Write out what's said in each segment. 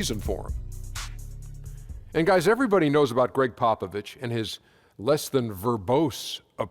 season for him. And guys, everybody knows about Greg Popovich and his less than verbose approach.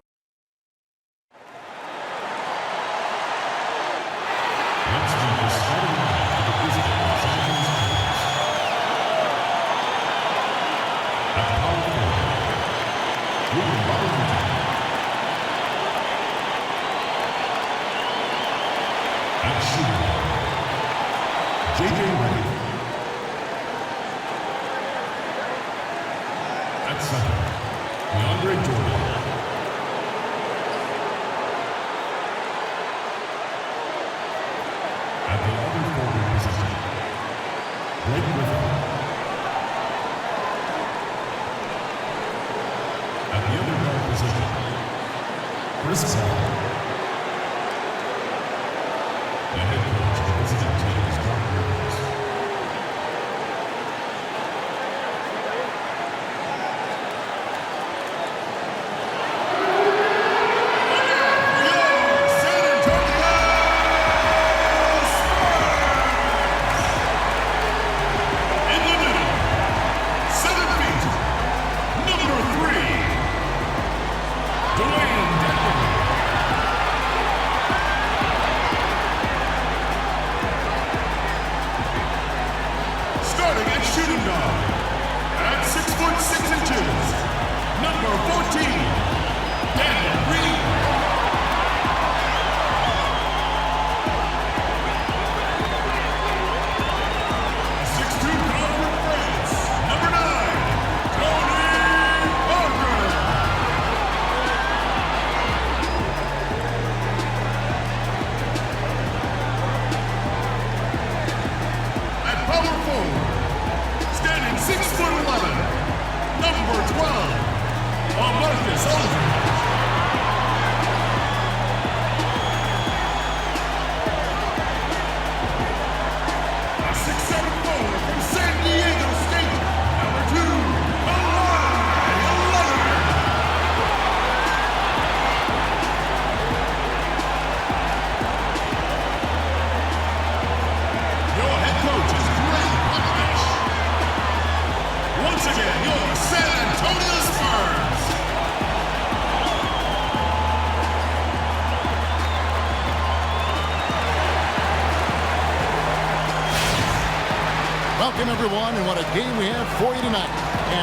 Welcome, everyone, and what a game we have for you tonight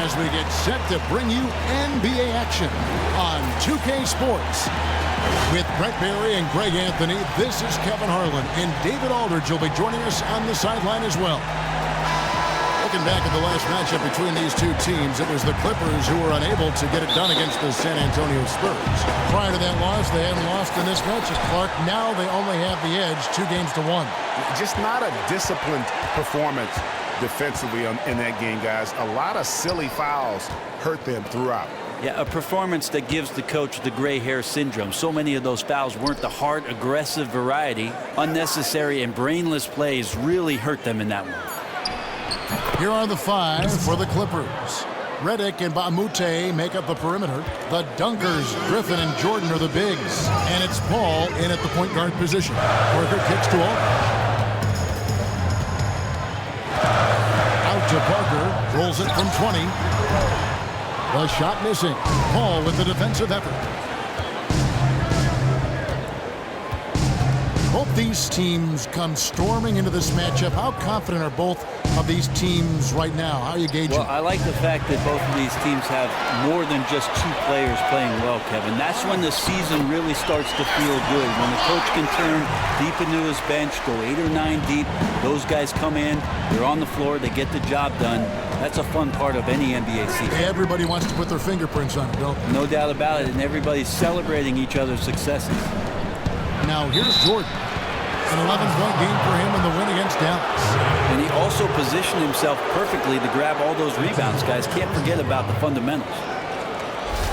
as we get set to bring you NBA action on 2K Sports. With Brett Barry and Greg Anthony, this is Kevin Harlan, and David Aldridge will be joining us on the sideline as well. Looking back at the last matchup between these two teams, it was the Clippers who were unable to get it done against the San Antonio Spurs. Prior to that loss, they hadn't lost in this matchup, Clark. Now they only have the edge 2-1. Just not a disciplined performance defensively in that game, guys. A lot of silly fouls hurt them throughout. Yeah, a performance that gives the coach the gray hair syndrome. So many of those fouls weren't the hard, aggressive variety. Unnecessary and brainless plays really hurt them in that one. Here are the five for the Clippers. Redick and Bamute make up the perimeter. The Dunkers, Griffin and Jordan, are the bigs. And it's Paul in at the point guard position. Worker kicks to Aldridge. Out to Parker, rolls it from 20. The shot missing. Paul with the defensive effort. Both these teams come storming into this matchup. How confident are both of these teams right now? How are you gauging? Well, I like the fact that both of these teams have more than just two players playing well, Kevin. That's when the season really starts to feel good. When the coach can turn deep into his bench, go 8 or 9 deep. Those guys come in, they're on the floor, they get the job done. That's a fun part of any NBA season. Everybody wants to put their fingerprints on it, don't they? No doubt about it, and everybody's celebrating each other's successes. Now here's Jordan. An 11-point game for him in the win against Dallas. And he also positioned himself perfectly to grab all those rebounds, guys. Can't forget about the fundamentals.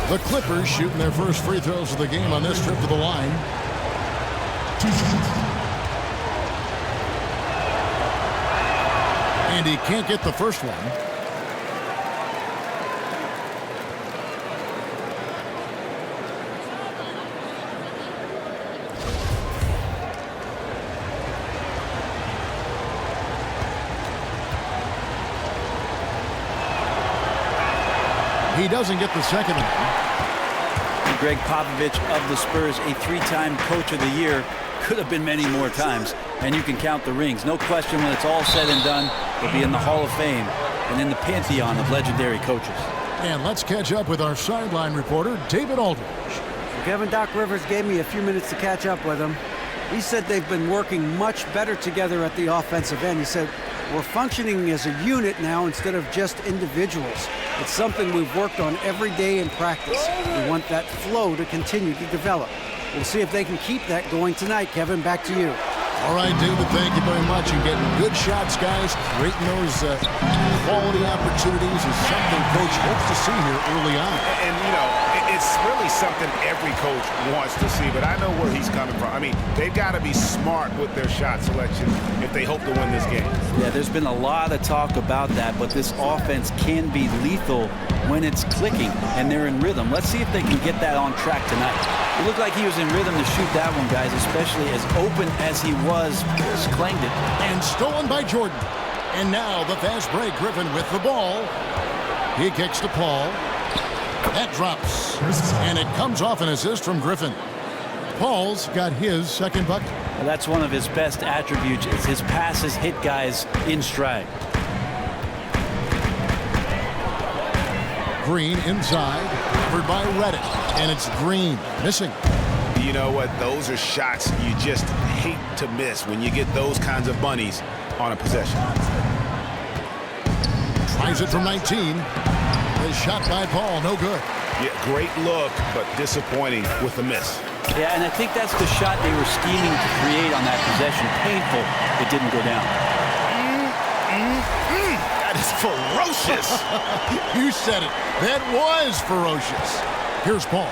The Clippers shooting their first free throws of the game on this trip to the line. And he can't get the first one. He doesn't get the second one. Greg Popovich of the Spurs, a 3-time Coach of the Year, could have been many more times, and you can count the rings. No question, when it's all said and done, he'll be in the Hall of Fame and in the pantheon of legendary coaches. And let's catch up with our sideline reporter, David Aldridge. Kevin, Doc Rivers gave me a few minutes to catch up with him. He said they've been working much better together at the offensive end. He said, we're functioning as a unit now instead of just individuals. It's something we've worked on every day in practice. We want that flow to continue to develop. We'll see if they can keep that going tonight. Kevin, back to you. All right, David, thank you very much. And getting good shots, guys. Creating those quality opportunities is something Coach hopes to see here early on. And, you know, it's really something every coach wants to see, but I know where he's coming from. I mean, they've got to be smart with their shot selection if they hope to win this game. Yeah, there's been a lot of talk about that, but this offense can be lethal when it's clicking and they're in rhythm. Let's see if they can get that on track tonight. It looked like he was in rhythm to shoot that one, guys, especially as open as he was. Just clanged it. And stolen by Jordan. And now the fast break. Griffin with the ball. He kicks to Paul. That drops. And it comes off an assist from Griffin. Paul's got his second bucket. Well, that's one of his best attributes, is his passes hit guys in stride. Green inside. Covered by Reddick. And it's Green missing. You know what? Those are shots you just hate to miss when you get those kinds of bunnies on a possession. Tries it from 19. The shot by Paul, no good. Yeah, great look, but disappointing with the miss. Yeah, and I think that's the shot they were scheming to create on that possession. Painful, it didn't go down. That is ferocious. You said it. That was ferocious. Here's Paul.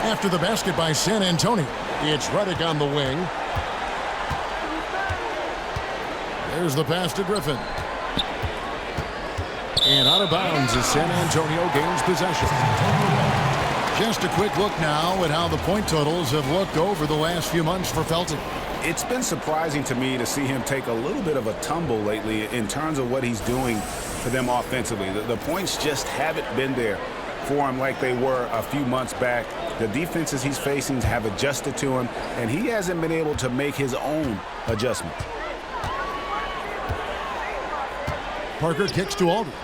After the basket by San Antonio. It's Reddick on the wing. There's the pass to Griffin. And out of bounds as San Antonio gains possession. Just a quick look now at how the point totals have looked over the last few months for Felton. It's been surprising to me to see him take a little bit of a tumble lately in terms of what he's doing for them offensively. The points just haven't been there for him like they were a few months back. The defenses he's facing have adjusted to him, and he hasn't been able to make his own adjustment. Parker kicks to Aldridge.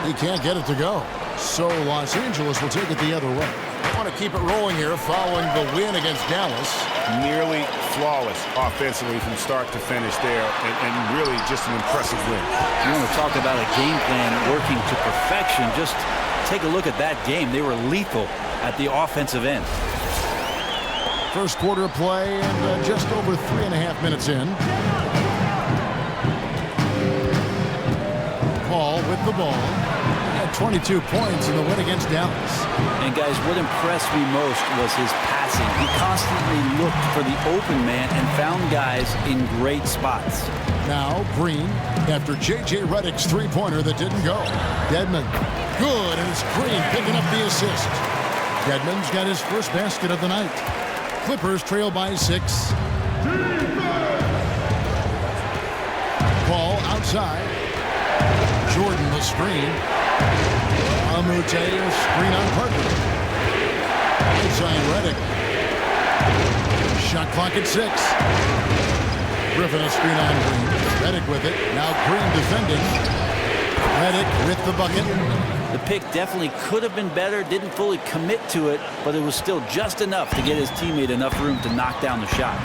He can't get it to go. So Los Angeles will take it the other way. They want to keep it rolling here following the win against Dallas. Nearly flawless offensively from start to finish there, and really just an impressive win. You want to talk about a game plan working to perfection. Just take a look at that game. They were lethal at the offensive end. First quarter of play and just over 3.5 minutes in. Paul with the ball. He had 22 points in the win against Dallas. And guys, what impressed me most was his passing. He constantly looked for the open man and found guys in great spots. Now Green after J.J. Reddick's three-pointer that didn't go. Dedmon. Good, and it's Green picking up the assist. Dedmon's got his first basket of the night. Clippers trail by 6. Paul outside. Jordan the screen. Amute screen on Parker. Inside Reddick. Shot clock at 6. Griffin a screen on Green. Reddick with it. Now Green defending. Reddick with the bucket. The pick definitely could have been better, didn't fully commit to it, but it was still just enough to get his teammate enough room to knock down the shot.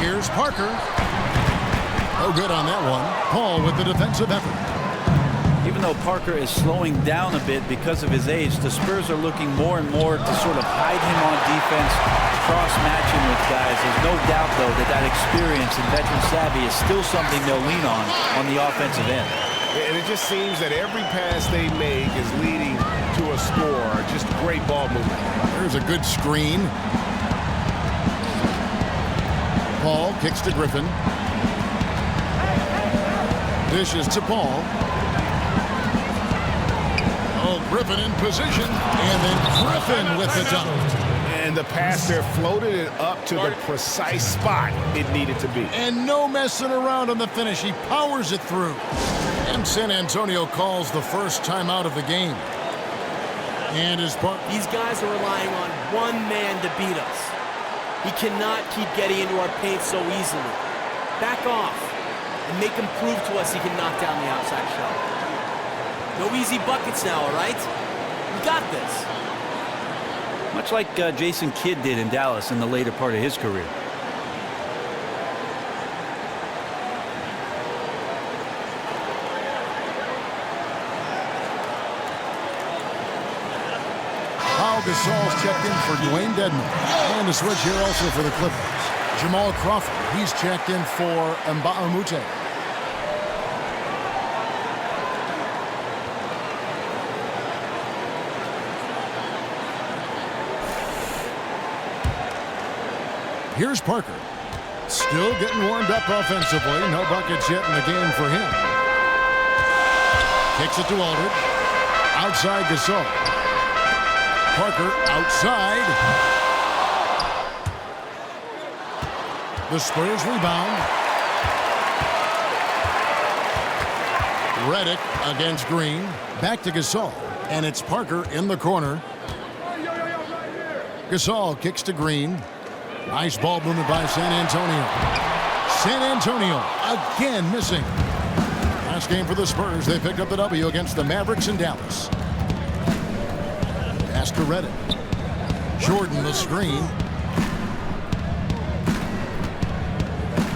Here's Parker. No good on that one. Paul with the defensive effort. Even though Parker is slowing down a bit because of his age, the Spurs are looking more and more to sort of hide him on defense, cross-match him with guys. There's no doubt, though, that experience and veteran savvy is still something they'll lean on the offensive end. And it just seems that every pass they make is leading to a score. Just great ball movement. There's a good screen. Paul kicks to Griffin. Dishes to Paul. Oh, Griffin in position. And then Griffin with the dunk. And the pass there floated it up to the precise spot it needed to be. And no messing around on the finish. He powers it through. And San Antonio calls the first timeout of the game. And his part. These guys are relying on one man to beat us. He cannot keep getting into our paint so easily. Back off and make him prove to us he can knock down the outside shot. No easy buckets now, all right? We got this. Much like Jason Kidd did in Dallas in the later part of his career. Gasol's checked in for Dwayne Dedmon. And a switch here also for the Clippers. Jamal Crawford, he's checked in for Mbamute. Here's Parker. Still getting warmed up offensively. No buckets yet in the game for him. Kicks it to Aldridge. Outside Gasol. Parker outside. The Spurs rebound. Redick against Green. Back to Gasol. And it's Parker in the corner. Gasol kicks to Green. Nice ball movement by San Antonio. San Antonio again missing. Last game for the Spurs. They picked up the W against the Mavericks in Dallas. Pass to Redick. Jordan the screen.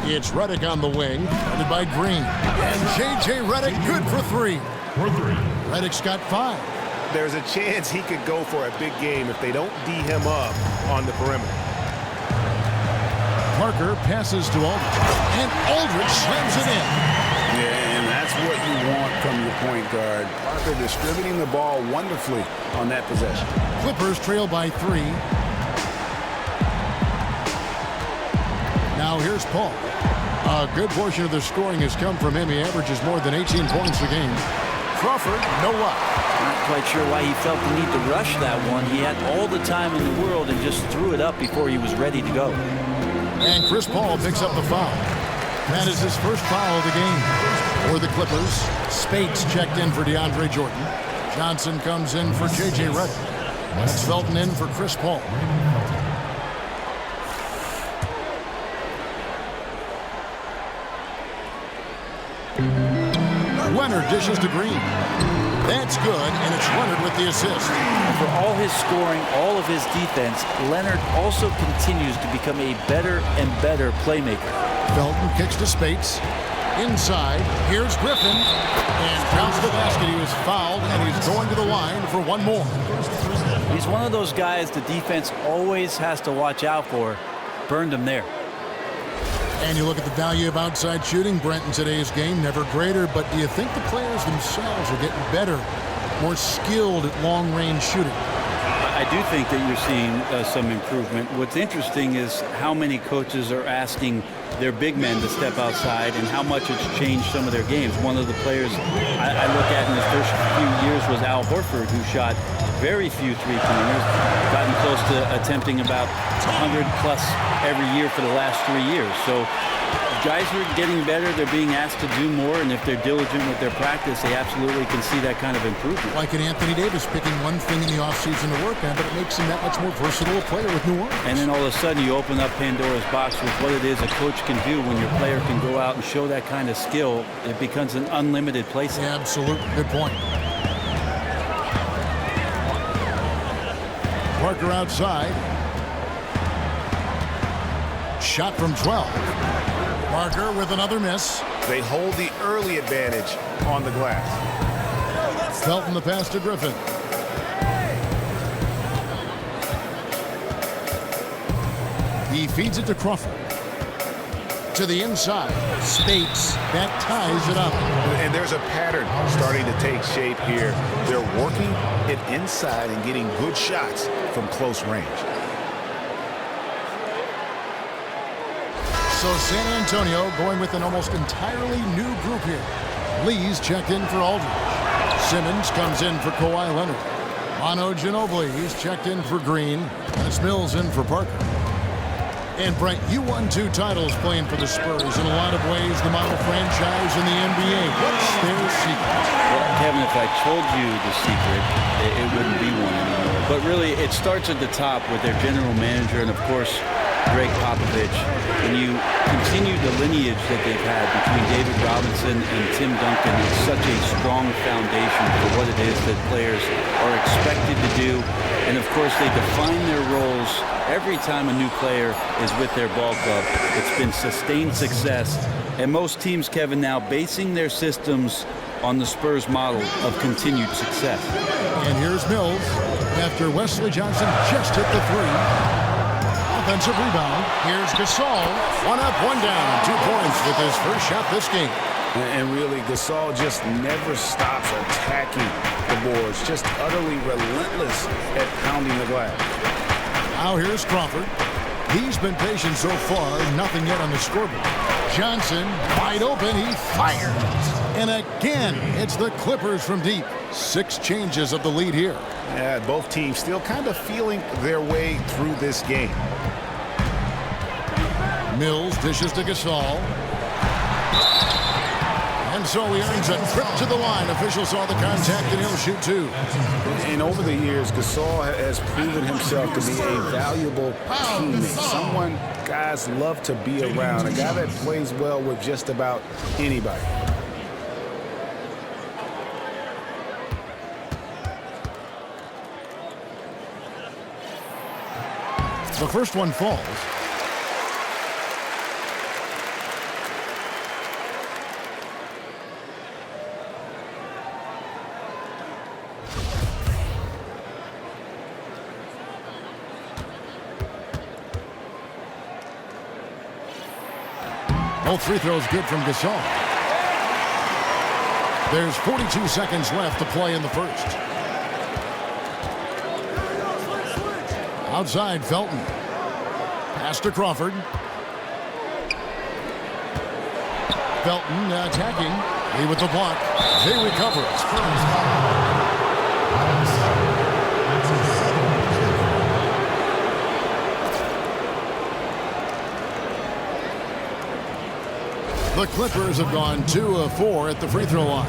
It's Redick on the wing. Guarded by Green. And J.J. Redick good for three. Redick's got 5. There's a chance he could go for a big game if they don't D him up on the perimeter. Parker passes to Aldridge. And Aldridge slams it in. Yeah, and that's what you want from your point guard. Parker distributing the ball wonderfully on that possession. Clippers trail by 3. Now here's Paul. A good portion of the scoring has come from him. He averages more than 18 points a game. Crawford, no luck. Not quite sure why he felt the need to rush that one. He had all the time in the world and just threw it up before he was ready to go. And Chris Paul picks up the foul. That is his first foul of the game. For the Clippers, Spates checked in for DeAndre Jordan. Johnson comes in for J.J. Redick. That's Felton in for Chris Paul. Leonard dishes to Green. That's good, and it's Leonard with the assist. For all his scoring, all of his defense, Leonard also continues to become a better and better playmaker. Felton kicks to Spates. Inside, here's Griffin. And counts the basket. He was fouled, and he's going to the line for one more. He's one of those guys the defense always has to watch out for. Burned him there. And you look at the value of outside shooting, Brent, in today's game, never greater, but do you think the players themselves are getting better, more skilled at long-range shooting? I do think that you're seeing some improvement. What's interesting is how many coaches are asking their big men to step outside and how much it's changed some of their games. One of the players I look at in his first few years was Al Horford, who shot very few three-pointers, gotten close to attempting about 100 plus every year for the last 3 years. So guys are getting better. They're being asked to do more, and if they're diligent with their practice, they absolutely can see that kind of improvement. Like an Anthony Davis picking one thing in the offseason to work on, but it makes him that much more versatile a player with New Orleans. And then all of a sudden you open up Pandora's box with what it is a coach can do when your player can go out and show that kind of skill. It becomes an unlimited place. Yeah, absolutely. Good point. Parker outside. Shot from 12. Parker with another miss. They hold the early advantage on the glass. Felton the pass to Griffin. He feeds it to Crawford. To the inside. Spates. That ties it up. And there's a pattern starting to take shape here. They're working it inside and getting good shots from close range. So San Antonio going with an almost entirely new group here. Lee's checked in for Aldridge. Simmons comes in for Kawhi Leonard. Manu Ginobili, he's checked in for Green. And it's Mills in for Parker. And Brent, you won 2 titles playing for the Spurs. In a lot of ways, the model franchise in the NBA. What's their secret? Well, Kevin, if I told you the secret, it wouldn't be one anymore. But really, it starts at the top with their general manager and, of course, Greg Popovich. When you continue the lineage that they've had between David Robinson and Tim Duncan, it's such a strong foundation for what it is that players are expected to do. And, of course, they define their roles every time a new player is with their ball club. It's been sustained success. And most teams, Kevin, now basing their systems on the Spurs model of continued success. And here's Mills after Wesley Johnson just hit the 3. Offensive rebound. Here's Gasol. 1 up, 1 down. 2 points with his first shot this game. And really, Gasol just never stops attacking the boards. Just utterly relentless at pounding the glass. Now here's Crawford. He's been patient so far. Nothing yet on the scoreboard. Johnson, wide open. He fires. And again, it's the Clippers from deep. 6 changes of the lead here. Yeah, both teams still kind of feeling their way through this game. Mills dishes to Gasol. And so he earns a trip to the line. Officials saw the contact, and he'll shoot 2. And over the years, Gasol has proven himself to be a valuable teammate. Someone guys love to be around. A guy that plays well with just about anybody. The first one falls. Both free throws good from Gasol. There's 42 seconds left to play in the first. Outside, Felton. Pass to Crawford. Felton attacking. He with the block. They recover it. The Clippers have gone 2 of 4 at the free throw line.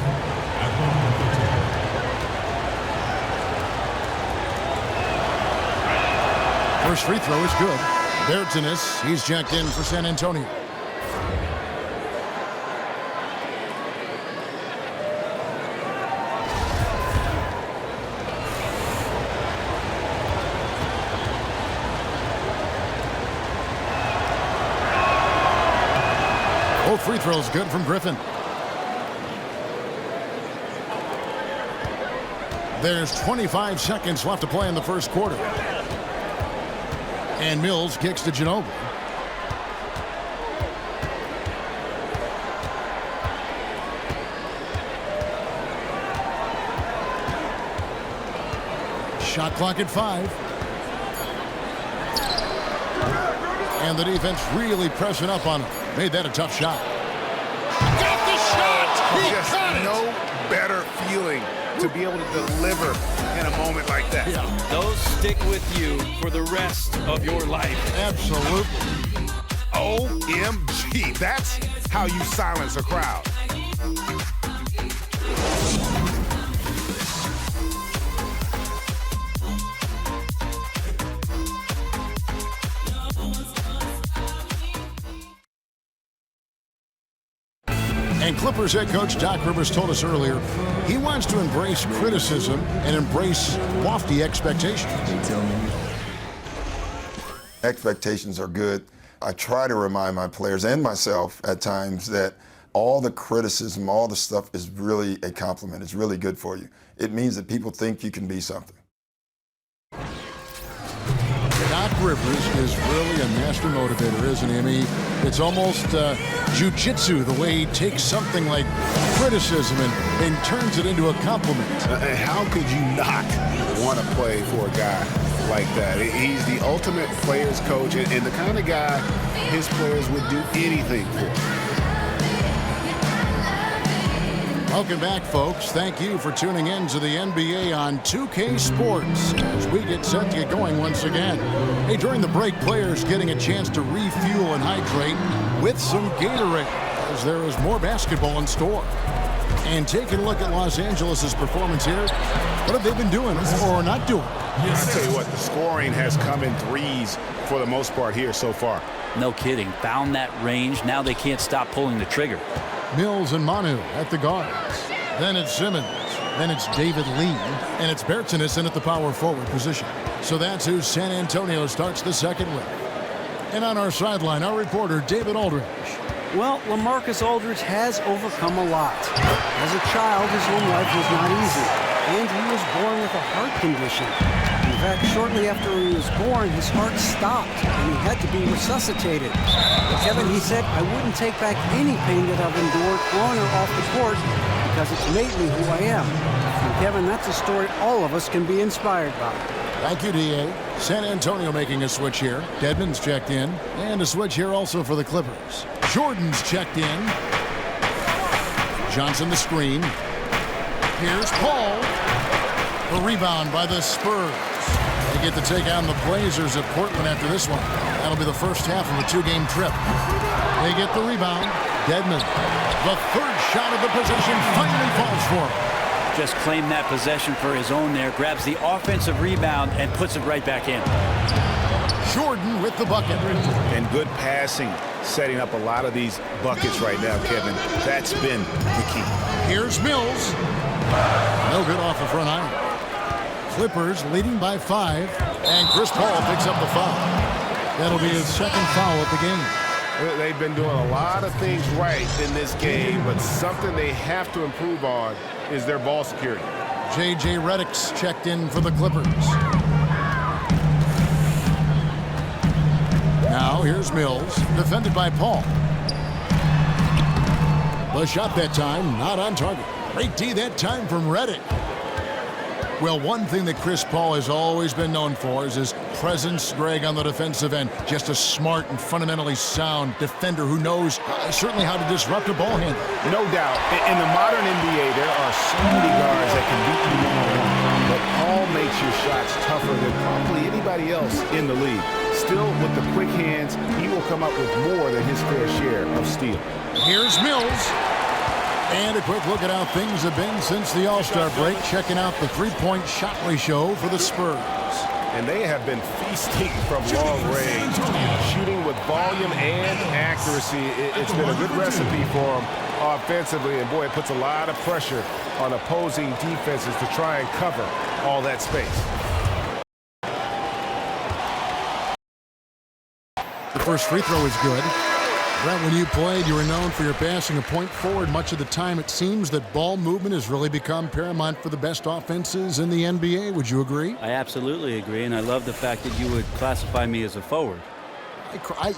First free throw is good. Bertines, he's checked in for San Antonio. Both free throws good from Griffin. There's 25 seconds left to play in the first quarter. And Mills kicks to Ginobili. Shot clock at 5. And the defense really pressing up on him. Made that a tough shot. Got the shot! He Just got it! no better feeling to be able to deliver in a moment like that. Yeah, Those stick with you for the rest of your life. absolutely. OMG, that's how you silence a crowd. And Clippers head coach Doc Rivers told us earlier he wants to embrace criticism and embrace lofty expectations. Expectations are good. I try to remind my players and myself at times that all the criticism, all the stuff is really a compliment. It's really good for you. It means that people think you can be something. Doc Rivers is really a master motivator, isn't he? I mean, it's almost jiu-jitsu, the way he takes something like criticism and turns it into a compliment. And how could you not want to play for a guy like that? He's the ultimate players coach and the kind of guy his players would do anything for. Welcome back, folks. Thank you for tuning in to the NBA on 2K Sports as we get set to get going once again. Hey, during the break, players getting a chance to refuel and hydrate with some Gatorade as there is more basketball in store. And taking a look at Los Angeles' performance here, what have they been doing or not doing? I'll tell you what, the scoring has come in threes for the most part here so far. No kidding. Found that range. Now they can't stop pulling the trigger. Mills and Manu at the guards. Then it's Simmons. Then it's David Lee. And it's Bertinason at the power forward position. So that's who San Antonio starts the second with. And on our sideline, our reporter, David Aldridge. Well, LaMarcus Aldridge has overcome a lot. As a child, his home life was not easy, and he was born with a heart condition. In fact, shortly after he was born, his heart stopped, and he had to be resuscitated. But Kevin, he said, I wouldn't take back any pain that I've endured on or off the court because it's made me who I am. And Kevin, that's a story all of us can be inspired by. Thank you, D.A. San Antonio making a switch here. Dedmon's checked in. And a switch here also for the Clippers. Jordan's checked in. Johnson the screen. Here's Paul. The rebound by the Spurs. They get to take on the Blazers at Portland after this one. That'll be the first half of a two-game trip. They get the rebound. Dedmon. The third shot of the possession finally falls for him. Just claimed that possession for his own there. Grabs the offensive rebound and puts it right back in. Jordan with the bucket. And good passing, setting up a lot of these buckets right now, Kevin. That's been the key. Here's Mills. No good off the front iron. Clippers leading by 5. And Chris Paul picks up the foul. That'll be his second foul of the game. They've been doing a lot of things right in this game, but something they have to improve on is their ball security. J.J. Redick's checked in for the Clippers. Now here's Mills, defended by Paul. The shot that time, not on target. Great D that time from Redick. Well, one thing that Chris Paul has always been known for is his presence, Greg, on the defensive end. Just a smart and fundamentally sound defender who knows certainly how to disrupt a ball handler. No doubt. In the modern NBA, there are so many guards that can beat you one-on-one. But Paul makes your shots tougher than probably anybody else in the league. Still, with the quick hands, he will come up with more than his fair share of steal. Here's Mills. And a quick look at how things have been since the All-Star break, checking out the three-point shot ratio for the Spurs. And they have been feasting from long range, shooting with volume and accuracy. It's been a good recipe for them offensively, and boy, it puts a lot of pressure on opposing defenses to try and cover all that space. The first free throw is good. Brett, when you played, you were known for your passing a point forward. Much of the time, it seems that ball movement has really become paramount for the best offenses in the NBA. Would you agree? I absolutely agree, and I love the fact that you would classify me as a forward.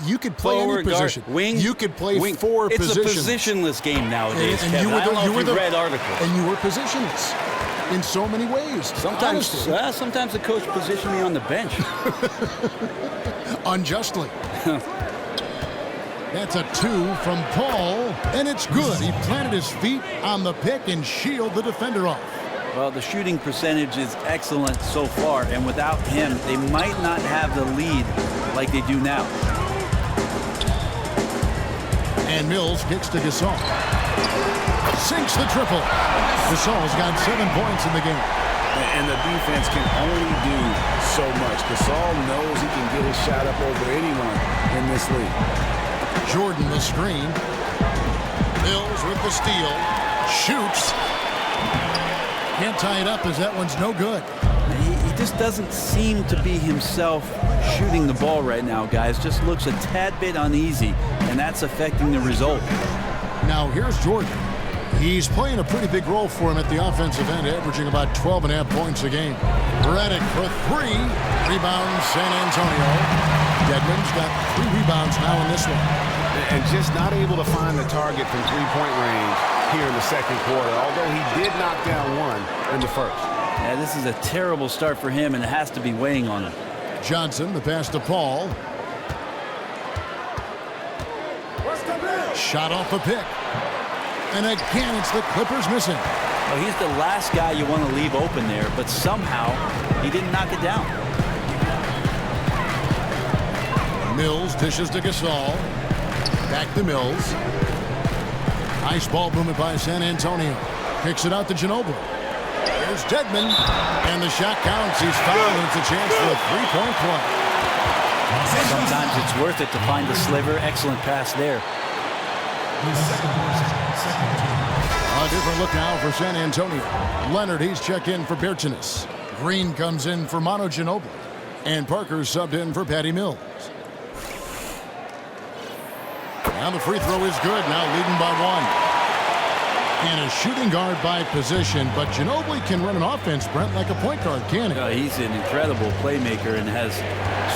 You could play Forward, any position. Guard, wing, you could play wing. four positions. It's a positionless game nowadays, and Kevin. you were I don't know if you the read articles. And you were positionless in so many ways. Sometimes the coach positioned me on the bench. Unjustly. That's a 2 from Paul, and it's good. He planted his feet on the pick and shielded the defender off. Well, the shooting percentage is excellent so far, and without him, they might not have the lead like they do now. And Mills kicks to Gasol. Sinks the triple. Gasol's got 7 points in the game. And the defense can only do so much. Gasol knows he can get his shot up over anyone in this league. Jordan the screen. Mills with the steal. Shoots. Can't tie it up as that one's no good. He just doesn't seem to be himself shooting the ball right now, guys. Just looks a tad bit uneasy, and that's affecting the result. Now here's Jordan. He's playing a pretty big role for him at the offensive end, averaging about 12.5 points a game. Redick for 3. Rebound San Antonio. Dedmon's got 3 rebounds now in this one. And just not able to find the target from three-point range here in the second quarter, although he did knock down one in the first. Yeah, this is a terrible start for him, and it has to be weighing on him. Johnson, the pass to Paul. Shot off the pick. And again, it's the Clippers missing. Well, he's the last guy you want to leave open there, but somehow he didn't knock it down. Mills dishes to Gasol. Back to Mills. Nice ball movement by San Antonio. Kicks it out to Ginobili. Here's Dedmon. And the shot counts. He's fouled, and it's a chance for a three-point play. Sometimes it's worth it to find the sliver. Excellent pass there. A different look now for San Antonio. Leonard, he's checked in for Bertina's. Green comes in for Manu Ginobili. And Parker subbed in for Patty Mills. Now the free throw is good, now leading by one. And a shooting guard by position, but Ginobili can run an offense, Brent, like a point guard, can he? He's an incredible playmaker and has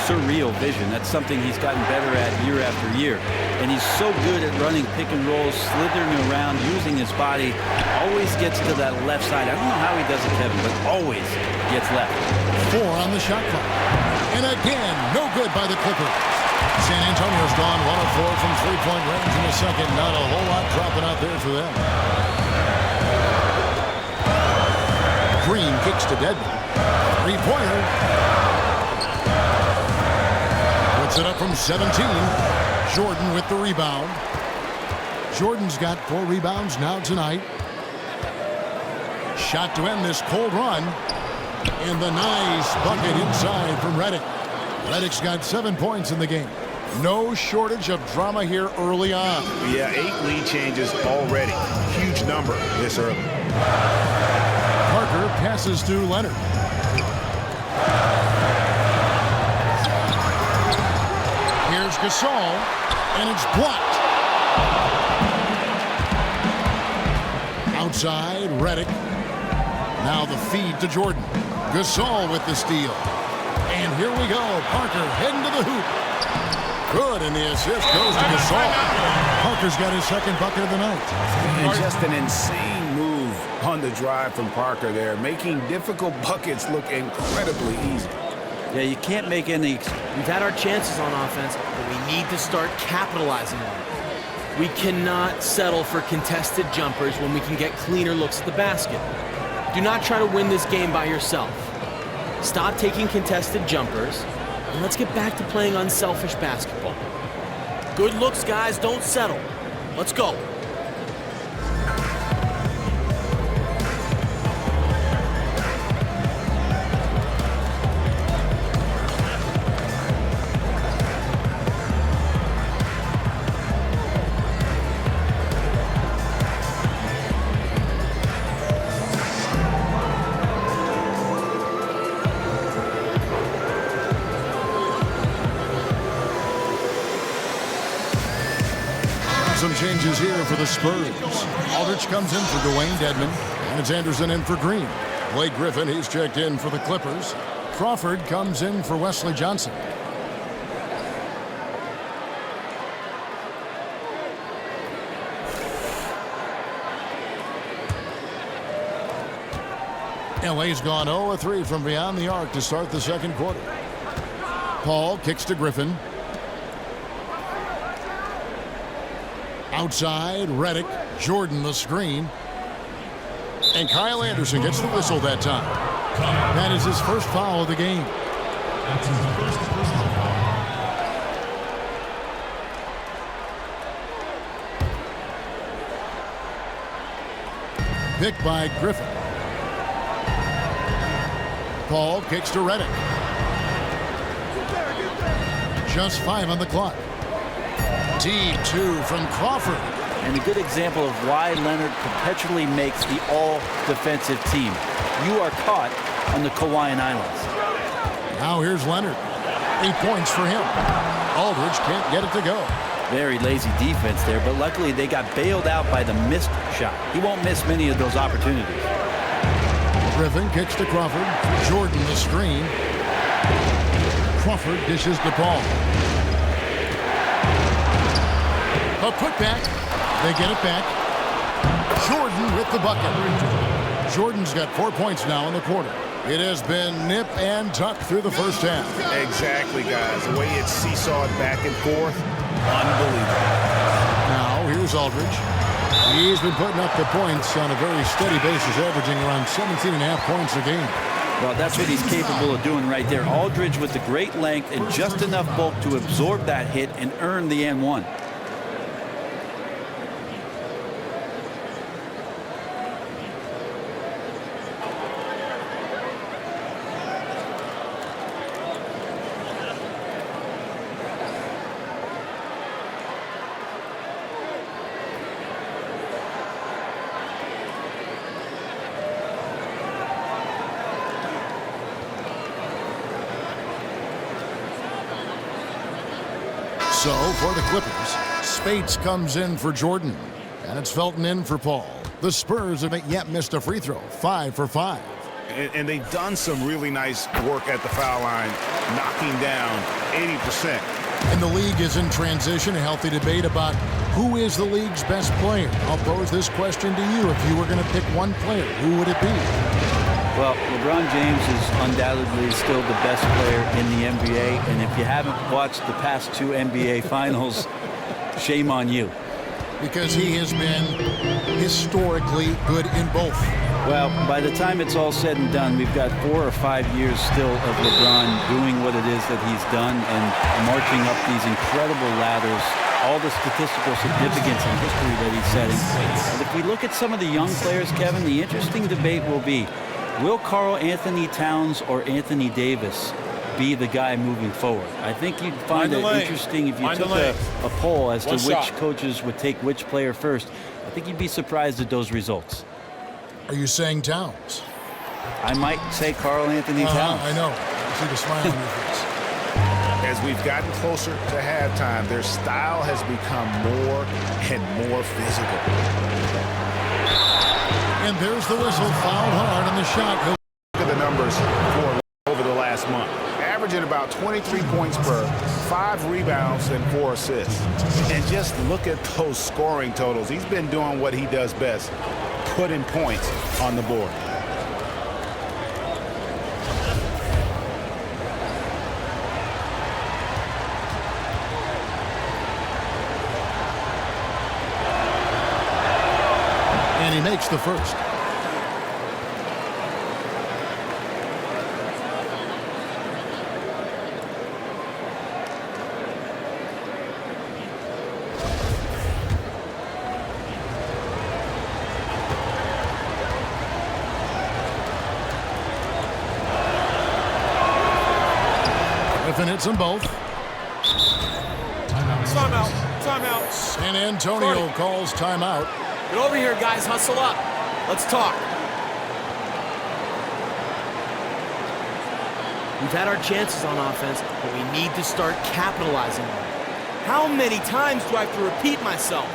surreal vision. That's something he's gotten better at year after year. And he's so good at running pick and rolls, slithering around, using his body. Always gets to that left side. I don't know how he does it, Kevin, but always gets left. 4 on the shot clock. And again, no good by the Clippers. San Antonio's gone 1 of 4 from three-point range in the second. Not a whole lot dropping out there for them. Green kicks to Dedmon. Three-pointer. Puts it up from 17. Jordan with the rebound. Jordan's got 4 rebounds now tonight. Shot to end this cold run. And the nice bucket inside from Redick. Redick's got 7 points in the game. No shortage of drama here early on. Yeah, 8 lead changes already. Huge number this early. Parker passes to Leonard. Here's Gasol, and it's blocked. Outside, Redick. Now the feed to Jordan. Gasol with the steal. And here we go. Parker heading to the hoop. Good, and the assist goes to Gasol. Parker's got his second bucket of the night. And just an insane move on the drive from Parker there, making difficult buckets look incredibly easy. Yeah, you can't make any... We've had our chances on offense, but we need to start capitalizing on it. We cannot settle for contested jumpers when we can get cleaner looks at the basket. Do not try to win this game by yourself. Stop taking contested jumpers, and let's get back to playing unselfish basketball. Good looks, guys. Don't settle. Let's go. Some changes here for the Spurs. Aldridge comes in for Dwayne Dedmon, and it's Anderson in for Green. Blake Griffin, he's checked in for the Clippers. Crawford comes in for Wesley Johnson. LA's gone 0-3 from beyond the arc to start the second quarter. Paul kicks to Griffin. Outside, Redick. Jordan the screen. And Kyle Anderson gets the whistle that time. That is his first foul of the game. That's his first personal foul. Picked by Griffin. Paul kicks to Redick. Just 5 on the clock. Deep 2 from Crawford. And a good example of why Leonard perpetually makes the all-defensive team. You are caught on the Hawaiian Islands. Now here's Leonard. 8 points for him. Aldridge can't get it to go. Very lazy defense there, but luckily they got bailed out by the missed shot. He won't miss many of those opportunities. Griffin kicks to Crawford. Jordan the screen. Crawford dishes to Paul. A putback. They get it back. Jordan with the bucket. Jordan's got 4 points now in the quarter. It has been nip and tuck through the first half. Exactly, guys. The way it's seesawed back and forth, unbelievable. Now here's Aldridge. He's been putting up the points on a very steady basis, averaging around 17.5 points a game. Well, that's what he's capable of doing right there. Aldridge with the great length and just enough bulk to absorb that hit and earn the N1. So for the Clippers, Spates comes in for Jordan, and it's Felton in for Paul. The Spurs haven't yet missed a free throw, 5 for 5. And they've done some really nice work at the foul line, knocking down 80%. And the league is in transition, a healthy debate about who is the league's best player. I'll pose this question to you. If you were going to pick one player, who would it be? Well, LeBron James is undoubtedly still the best player in the NBA, and if you haven't watched the past 2 NBA Finals, shame on you. Because he has been historically good in both. Well, by the time it's all said and done, we've got 4 or 5 years still of LeBron doing what it is that he's done and marching up these incredible ladders, all the statistical significance and history that he's setting. And if we look at some of the young players, Kevin, the interesting debate will be, will Karl Anthony Towns or Anthony Davis be the guy moving forward? I think you'd find it interesting if you took a poll as to which coaches would take which player first. I think you'd be surprised at those results. Are you saying Towns? I might say Karl Anthony Towns. I know. I see the smile on your face. As we've gotten closer to halftime, their style has become more and more physical. And there's the whistle, fouled hard on the shot. Look at the numbers for over the last month. Averaging about 23 points per, 5 rebounds and 4 assists. And just look at those scoring totals. He's been doing what he does best, putting points on the board. And he makes the first. Griffin hits them both. Timeout. Timeout. San Antonio calls timeout. Get over here, guys. Hustle up. Let's talk. We've had our chances on offense, but we need to start capitalizing on them. How many times do I have to repeat myself?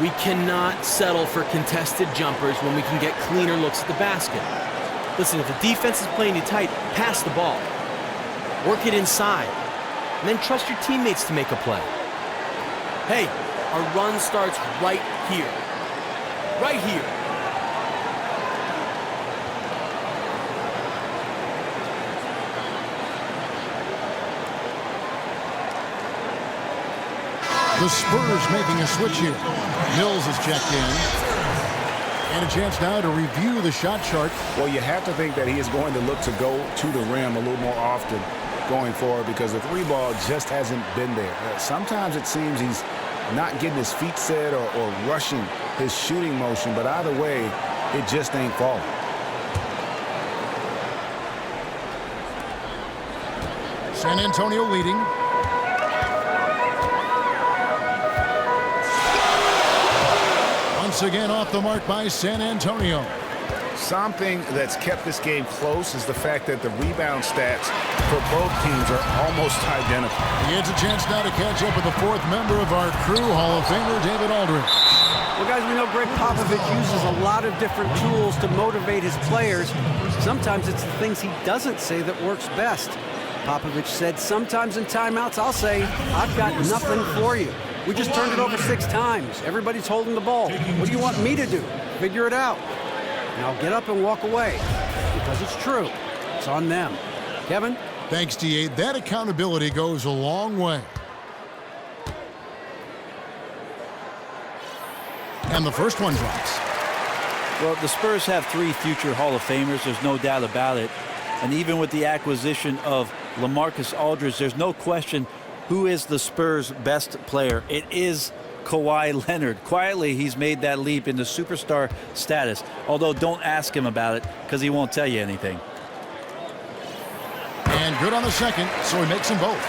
We cannot settle for contested jumpers when we can get cleaner looks at the basket. Listen, if the defense is playing you tight, pass the ball. Work it inside. And then trust your teammates to make a play. Hey, our run starts right here. Right here. The Spurs making a switch here. Mills is checked in. And a chance now to review the shot chart. Well, you have to think that he is going to look to go to the rim a little more often going forward because the 3 ball just hasn't been there. Sometimes it seems he's not getting his feet set or rushing his shooting motion, but either way, it just ain't falling. San Antonio leading. Once again off the mark by San Antonio. Something that's kept this game close is the fact that the rebound stats for both teams are almost identical. He gets a chance now to catch up with the 4th member of our crew, Hall of Famer David Aldridge. Well, guys, we know Greg Popovich uses a lot of different tools to motivate his players. Sometimes it's the things he doesn't say that works best. Popovich said, sometimes in timeouts, I'll say, I've got nothing for you. We just turned it over 6 times. Everybody's holding the ball. What do you want me to do? Figure it out. Now get up and walk away, because it's true. It's on them. Kevin? Thanks, D.A. That accountability goes a long way. And the first one drops. Well, the Spurs have 3 future Hall of Famers. There's no doubt about it. And even with the acquisition of LaMarcus Aldridge, there's no question who is the Spurs' best player. It is Kawhi Leonard. Quietly, he's made that leap into superstar status. Although, don't ask him about it because he won't tell you anything. And good on the second, so he makes them both.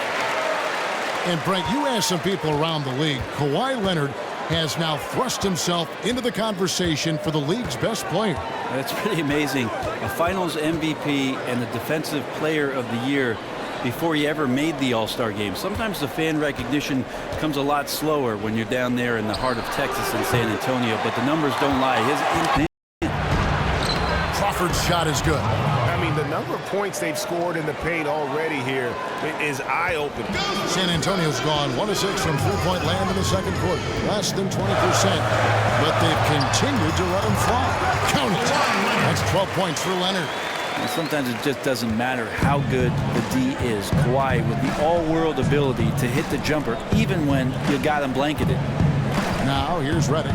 And Brent, you asked some people around the league. Kawhi Leonard has now thrust himself into the conversation for the league's best player. That's pretty amazing. A Finals MVP and the Defensive Player of the Year before he ever made the All-Star game. Sometimes the fan recognition comes a lot slower when you're down there in the heart of Texas and San Antonio, but the numbers don't lie. Crawford's shot is good. I mean, the number of points they've scored in the paint already here is eye-opening. San Antonio's gone 1 of 6 from three-point land in the second quarter. Less than 20%. But they've continued to let him fly. Count it. That's 12 points for Leonard. And sometimes it just doesn't matter how good the D is. Kawhi with the all-world ability to hit the jumper even when you got him blanketed. Now here's Redick.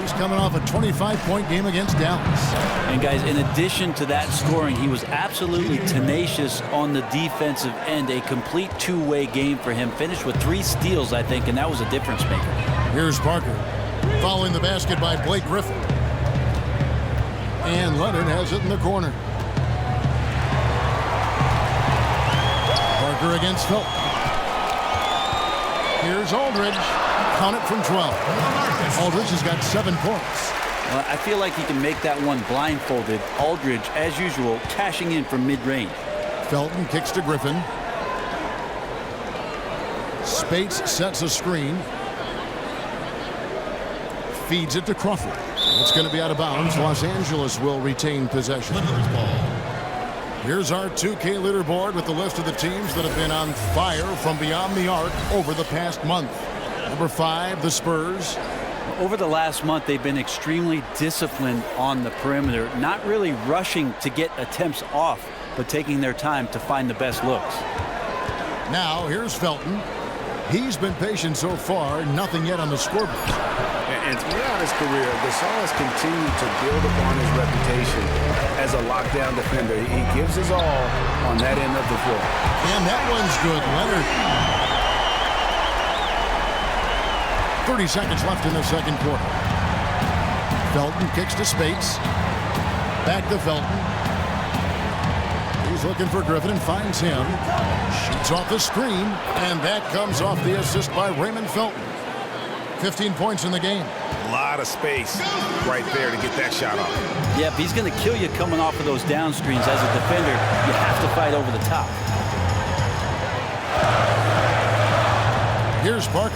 He's coming off a 25-point game against Dallas. And guys, in addition to that scoring, he was absolutely tenacious on the defensive end. A complete two-way game for him. Finished with 3 steals, I think, and that was a difference maker. Here's Parker. Following the basket by Blake Griffin. And Leonard has it in the corner. Parker against Phil. Here's Aldridge. Count it from 12. Aldridge has got 7 points. Well, I feel like he can make that one blindfolded. Aldridge, as usual, cashing in from mid-range. Felton kicks to Griffin. Spates sets a screen. Feeds it to Crawford. It's going to be out of bounds. Los Angeles will retain possession. Here's our 2K leaderboard with the list of the teams that have been on fire from beyond the arc over the past month. Number 5, the Spurs. Over the last month, they've been extremely disciplined on the perimeter, not really rushing to get attempts off, but taking their time to find the best looks. Now, here's Felton. He's been patient so far, nothing yet on the scoreboard. And throughout his career, Gasol has continued to build upon his reputation as a lockdown defender. He gives his all on that end of the floor. And that one's good, Leonard. 30 seconds left in the second quarter. Felton kicks to Spates. Back to Felton. He's looking for Griffin and finds him. Shoots off the screen, and that comes off the assist by Raymond Felton. 15 points in the game. A lot of space right there to get that shot off. Yeah, if he's going to kill you coming off of those down screens as a defender, you have to fight over the top. Here's Parker.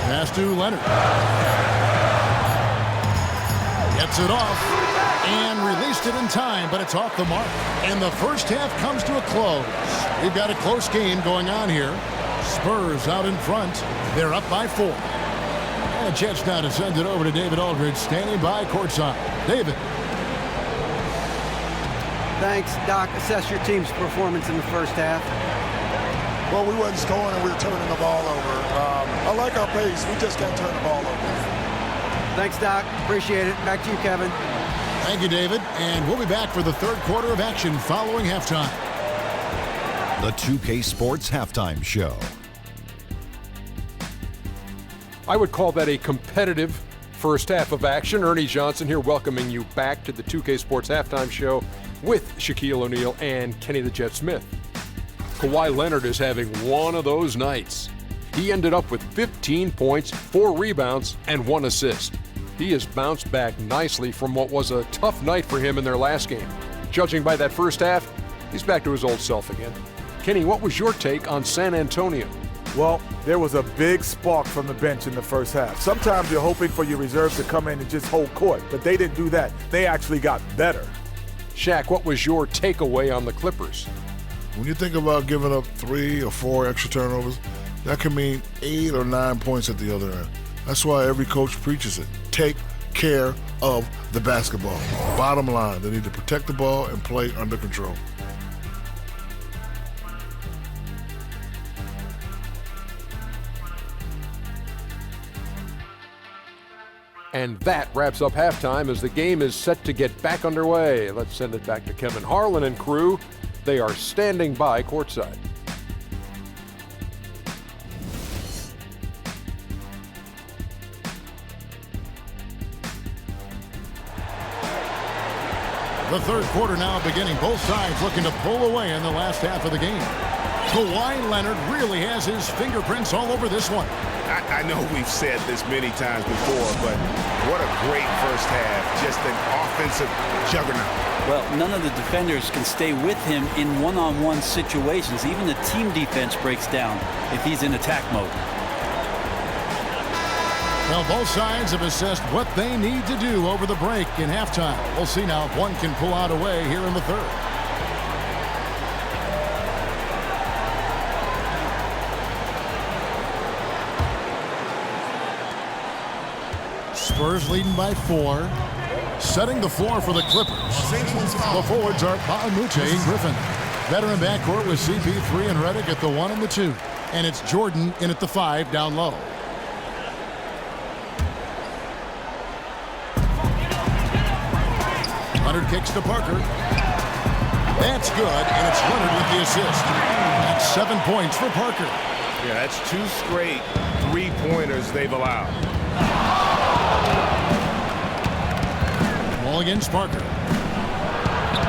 Pass to Leonard. Gets it off and released it in time, but it's off the mark. And the first half comes to a close. We've got a close game going on here. Spurs out in front. They're up by 4. And a chance now to send it over to David Aldridge, standing by courtside. David. Thanks, Doc. Assess your team's performance in the first half. Well, we wasn't scoring and we were turning the ball over. I like our pace. We just can't turn the ball over. Thanks, Doc. Appreciate it. Back to you, Kevin. Thank you, David. And we'll be back for the third quarter of action following halftime. The 2K Sports Halftime Show. I would call that a competitive first half of action. Ernie Johnson here welcoming you back to the 2K Sports Halftime Show with Shaquille O'Neal and Kenny the Jet Smith. Kawhi Leonard is having one of those nights. He ended up with 15 points, 4 rebounds, and 1 assist. He has bounced back nicely from what was a tough night for him in their last game. Judging by that first half, he's back to his old self again. Kenny, what was your take on San Antonio? Well, there was a big spark from the bench in the first half. Sometimes you're hoping for your reserves to come in and just hold court, but they didn't do that. They actually got better. Shaq, what was your takeaway on the Clippers? When you think about giving up 3 or 4 extra turnovers, that can mean 8 or 9 points at the other end. That's why every coach preaches it. Take care of the basketball. Bottom line, they need to protect the ball and play under control. And that wraps up halftime as the game is set to get back underway. Let's send it back to Kevin Harlan and crew. They are standing by courtside. The third quarter now beginning. Both sides looking to pull away in the last half of the game. Kawhi Leonard really has his fingerprints all over this one. I know we've said this many times before, but what a great first half. Just an offensive juggernaut. Well, none of the defenders can stay with him in one-on-one situations. Even the team defense breaks down if he's in attack mode. Well, both sides have assessed what they need to do over the break in halftime. We'll see now if one can pull out a way here in the third. Spurs leading by 4. Setting the floor for the Clippers. The forwards are Baamute and Griffin. Veteran backcourt with CP3 and Redick at the 1 and the 2. And it's Jordan in at the 5 down low. Leonard kicks to Parker. That's good, and it's Leonard with the assist. That's 7 points for Parker. Yeah, that's 2 straight three-pointers they've allowed. Ball against Parker.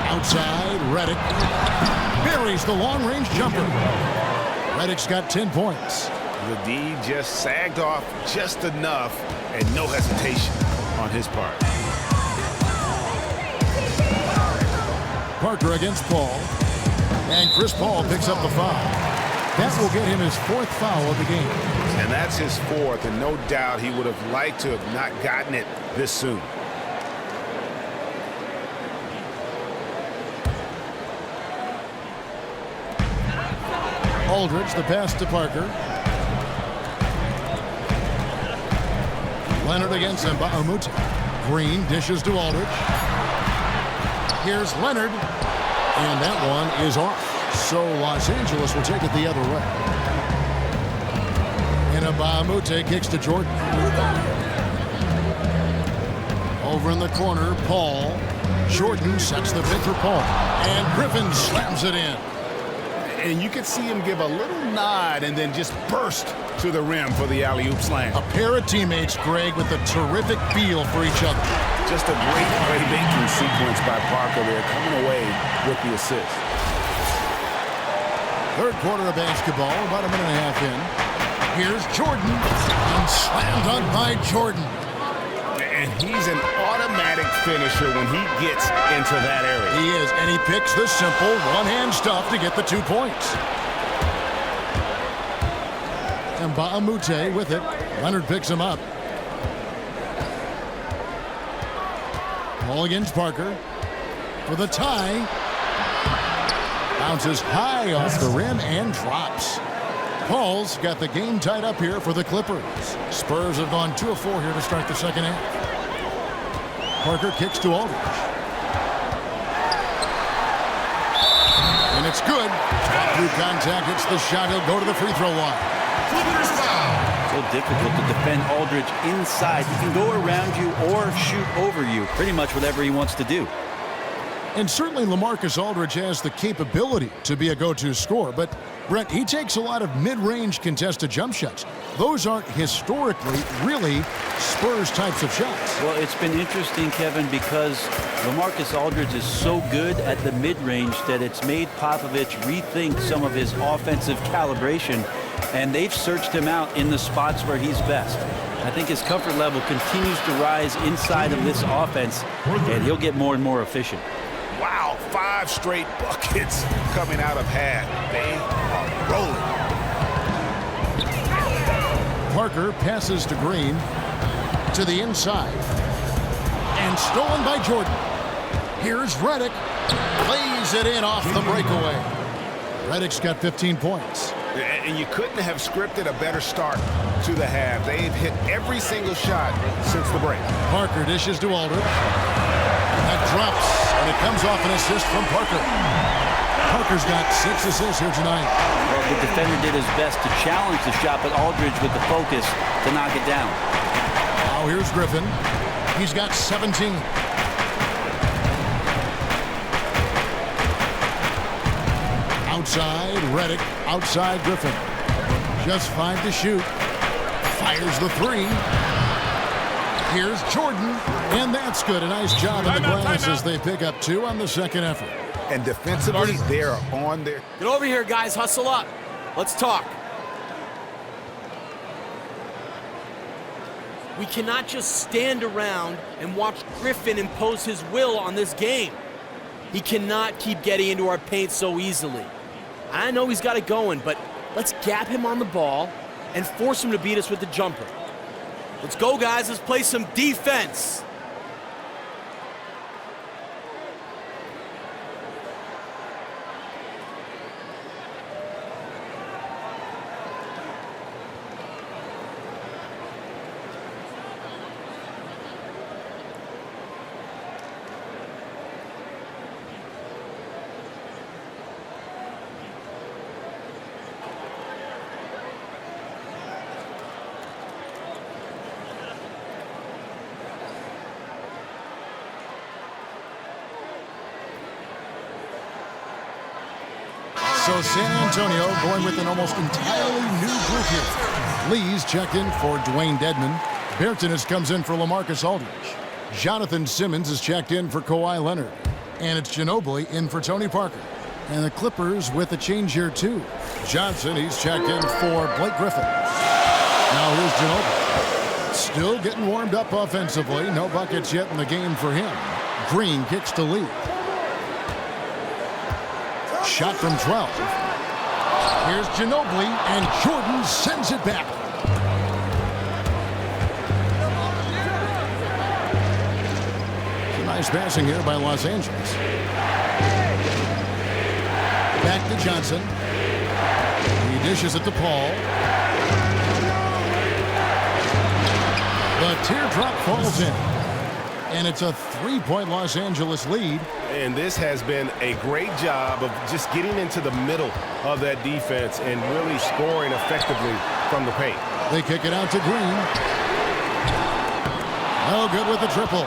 Outside, Redick buries the long-range jumper. Redick's got 10 points. The D just sagged off just enough, and no hesitation on his part. Parker against Paul. And Chris Paul picks up the foul. That will get him his 4th foul of the game. And that's his 4th, and no doubt he would have liked to have not gotten it this soon. Aldridge, the pass to Parker. Leonard against Baamute. Green dishes to Aldridge. Here's Leonard, and that one is off. So Los Angeles will take it the other way. And Baamute kicks to Jordan. Over in the corner, Paul. Jordan sets the pick for Paul. And Griffin slams it in. And you could see him give a little nod and then just burst to the rim for the alley-oop slam. A pair of teammates, Greg, with a terrific feel for each other. Just a great playmaking sequence by Parker there, coming away with the assist. Third quarter of basketball, about a minute and a half in. Here's Jordan, and slam dunk by Jordan. And he's an automatic finisher when he gets into that area. He is, and he picks the simple one-hand stuff to get the 2 points. And Baamute with it. Leonard picks him up. Ball against Parker for the tie. Bounces high off the rim and drops. Paul's got the game tied up here for the Clippers. Spurs have gone 2 of 4 here to start the second half. Parker kicks to Aldridge. And it's good. Through contact, it's the shot. He'll go to the free throw line. So difficult to defend Aldridge inside. He can go around you or shoot over you, pretty much whatever he wants to do. And certainly LaMarcus Aldridge has the capability to be a go-to scorer, but Brett, he takes a lot of mid-range contested jump shots. Those aren't historically really Spurs types of shots. Well, it's been interesting, Kevin, because LaMarcus Aldridge is so good at the mid-range that it's made Popovich rethink some of his offensive calibration, and they've searched him out in the spots where he's best. I think his comfort level continues to rise inside of this offense, and he'll get more and more efficient. Wow, 5 straight buckets coming out of half. They are rolling. Parker passes to Green to the inside. And stolen by Jordan. Here's Redick. Lays it in off the breakaway. Redick's got 15 points. And you couldn't have scripted a better start to the half. They've hit every single shot since the break. Parker dishes to Aldridge. That drops, and it comes off an assist from Parker. Parker's got 6 assists here tonight. Well, the defender did his best to challenge the shot, but Aldridge with the focus to knock it down. Now here's Griffin. He's got 17. Outside, Reddick. Outside, Griffin. Just 5 to shoot. Fires the 3. Here's Jordan, and that's good. A nice job in the glass as they pick up 2 on the second effort. And defensively, they are on there. Get over here, guys. Hustle up. Let's talk. We cannot just stand around and watch Griffin impose his will on this game. He cannot keep getting into our paint so easily. I know he's got it going, but let's gap him on the ball and force him to beat us with the jumper. Let's go, guys. Let's play some defense. So San Antonio going with an almost entirely new group here. Lee's checked in for Dwayne Dedman. Bertanis comes in for LaMarcus Aldridge. Jonathan Simmons is checked in for Kawhi Leonard. And it's Ginobili in for Tony Parker. And the Clippers with a change here too. Johnson, he's checked in for Blake Griffin. Now here's Ginobili. Still getting warmed up offensively. No buckets yet in the game for him. Green kicks to Lee. Shot from 12. Here's Ginobili, and Jordan sends it back. Some nice passing here by Los Angeles. Back to Johnson. He dishes it to Paul. The teardrop falls in. And it's a 3-point Los Angeles lead. And this has been a great job of just getting into the middle of that defense and really scoring effectively from the paint. They kick it out to Green. No good with the triple.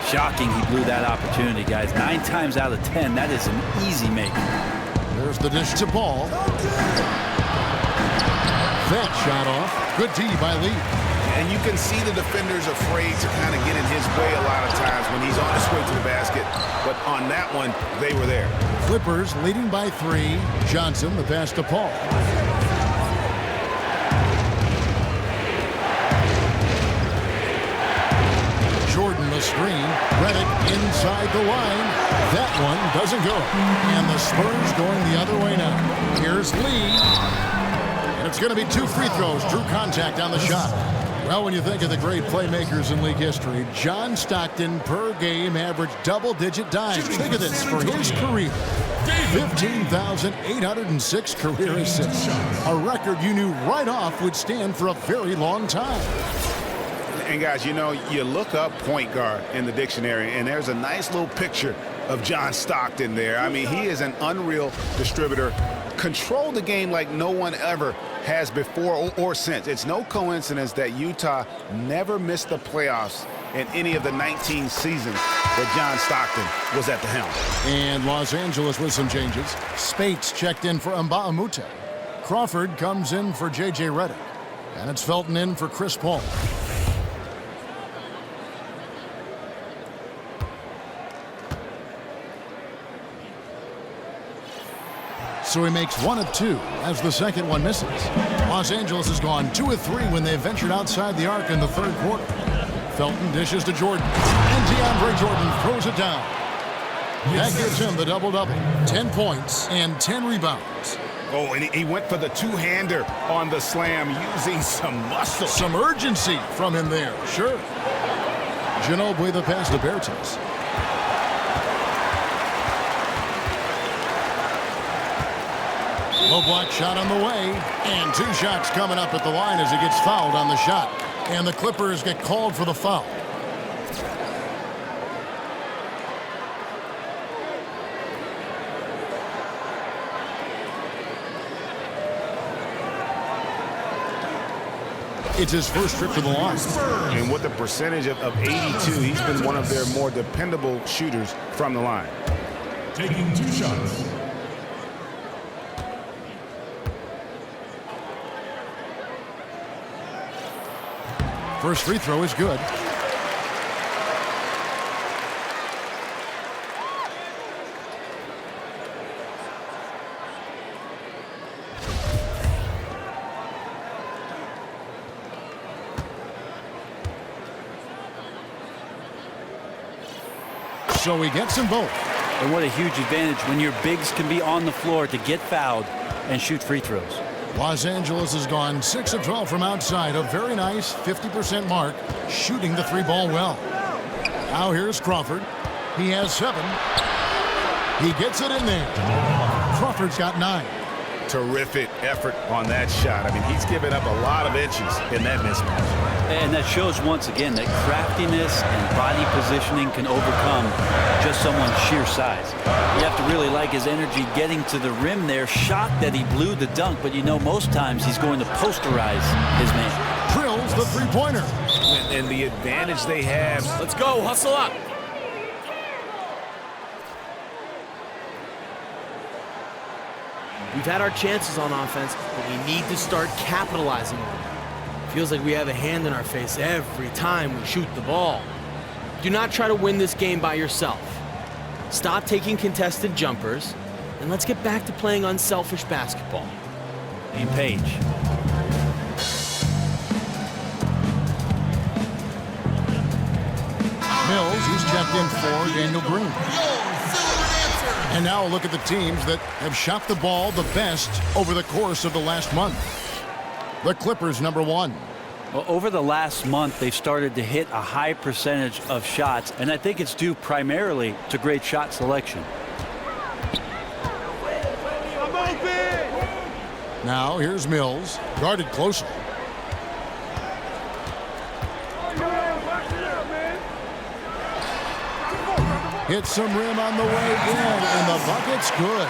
Shocking he blew that opportunity, guys. 9 times out of 10, that is an easy make. There's the dish to Paul. That shot off. Good D by Lee. And you can see the defenders afraid to kind of get in his way a lot of times when he's on his way to the basket. But on that one, they were there. Clippers leading by 3. Johnson, the pass to Paul. Jordan, the screen. Reddick inside the line. That one doesn't go. And the Spurs going the other way now. Here's Lee. And it's going to be 2 free throws. Drew contact on the shot. Well, when you think of the great playmakers in league history, John Stockton per game averaged double-digit dimes. Think of this for his career. 15,806 career assists. A record you knew right off would stand for a very long time. And guys, you know, you look up point guard in the dictionary, and there's a nice little picture of John Stockton there. I mean, he is an unreal distributor. Controlled the game like no one ever has before or since. It's no coincidence that Utah never missed the playoffs in any of the 19 seasons that John Stockton was at the helm. And Los Angeles with some changes. Spates checked in for Mbamute. Crawford comes in for J.J. Redick. And it's Felton in for Chris Paul. So he makes 1 of 2 as the second one misses. Los Angeles has gone 2 of 3 when they ventured outside the arc in the third quarter. Felton dishes to Jordan. And DeAndre Jordan throws it down. That gives him the double-double. 10 points and 10 rebounds. Oh, and he went for the two-hander on the slam using some muscle. Some urgency from him there, sure. Ginobili the pass to Bertans. Low block shot on the way, and 2 shots coming up at the line as he gets fouled on the shot. And the Clippers get called for the foul. It's his first trip to the line. And with a percentage of 82, he's been one of their more dependable shooters from the line. Taking 2 shots. First free throw is good. So he gets them both. And what a huge advantage when your bigs can be on the floor to get fouled and shoot free throws. Los Angeles has gone 6 of 12 from outside. A very nice 50% mark, shooting the 3-ball well. Now here's Crawford. He has 7. He gets it in there. Crawford's got 9. Terrific effort on that shot. I mean, he's given up a lot of inches in that mismatch. And that shows once again that craftiness and body positioning can overcome just someone's sheer size. You have to really like his energy getting to the rim there. Shocked that he blew the dunk, but you know most times he's going to posterize his man. Drills the three-pointer. And the advantage they have. Let's go, hustle up. We've had our chances on offense, but we need to start capitalizing on them. Feels like we have a hand in our face every time we shoot the ball. Do not try to win this game by yourself. Stop taking contested jumpers, and let's get back to playing unselfish basketball. Team Page. Mills, he's checked in for Daniel Green. And now a look at the teams that have shot the ball the best over the course of the last month. The Clippers, number 1. Well, over the last month, they've started to hit a high percentage of shots, and I think it's due primarily to great shot selection. Now here's Mills, guarded closely. Hits some rim on the way in, and the bucket's good.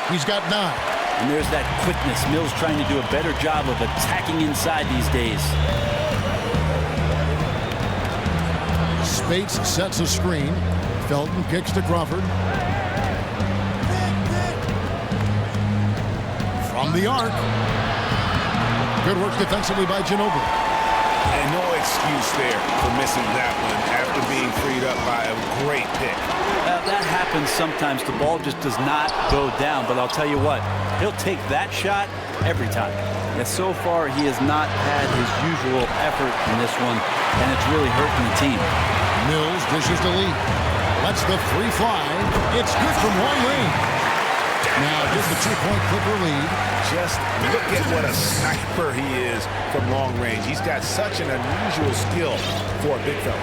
He's got 9. And there's that quickness. Mills trying to do a better job of attacking inside these days. Spates sets a screen. Felton kicks to Crawford. From the arc. Good work defensively by Ginobili. And no excuse there for missing that one after being freed up by a great pick. That happens sometimes. The ball just does not go down. But I'll tell you what, he'll take that shot every time. Yeah, so far, he has not had his usual effort in this one, and it's really hurting the team. Mills dishes to Lee. Lets the 3 fly. It's good from long range. Now just the 2-point Clipper lead. Just look at what a sniper he is from long range. He's got such an unusual skill for a big fella.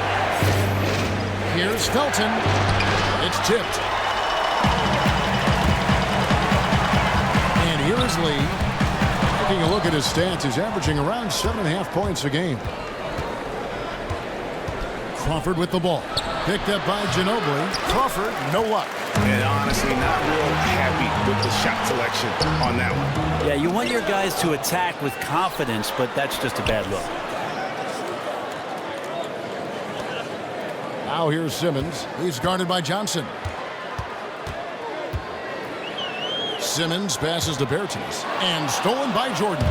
Here's Felton. It's tipped. And here is Lee. Taking a look at his stats, he's averaging around 7.5 points a game. Crawford with the ball. Picked up by Ginobili. Crawford, no luck. And honestly, not real happy with the shot selection on that one. Yeah, you want your guys to attack with confidence, but that's just a bad look. Now here's Simmons. He's guarded by Johnson. Simmons passes to Bertens. And stolen by Jordan.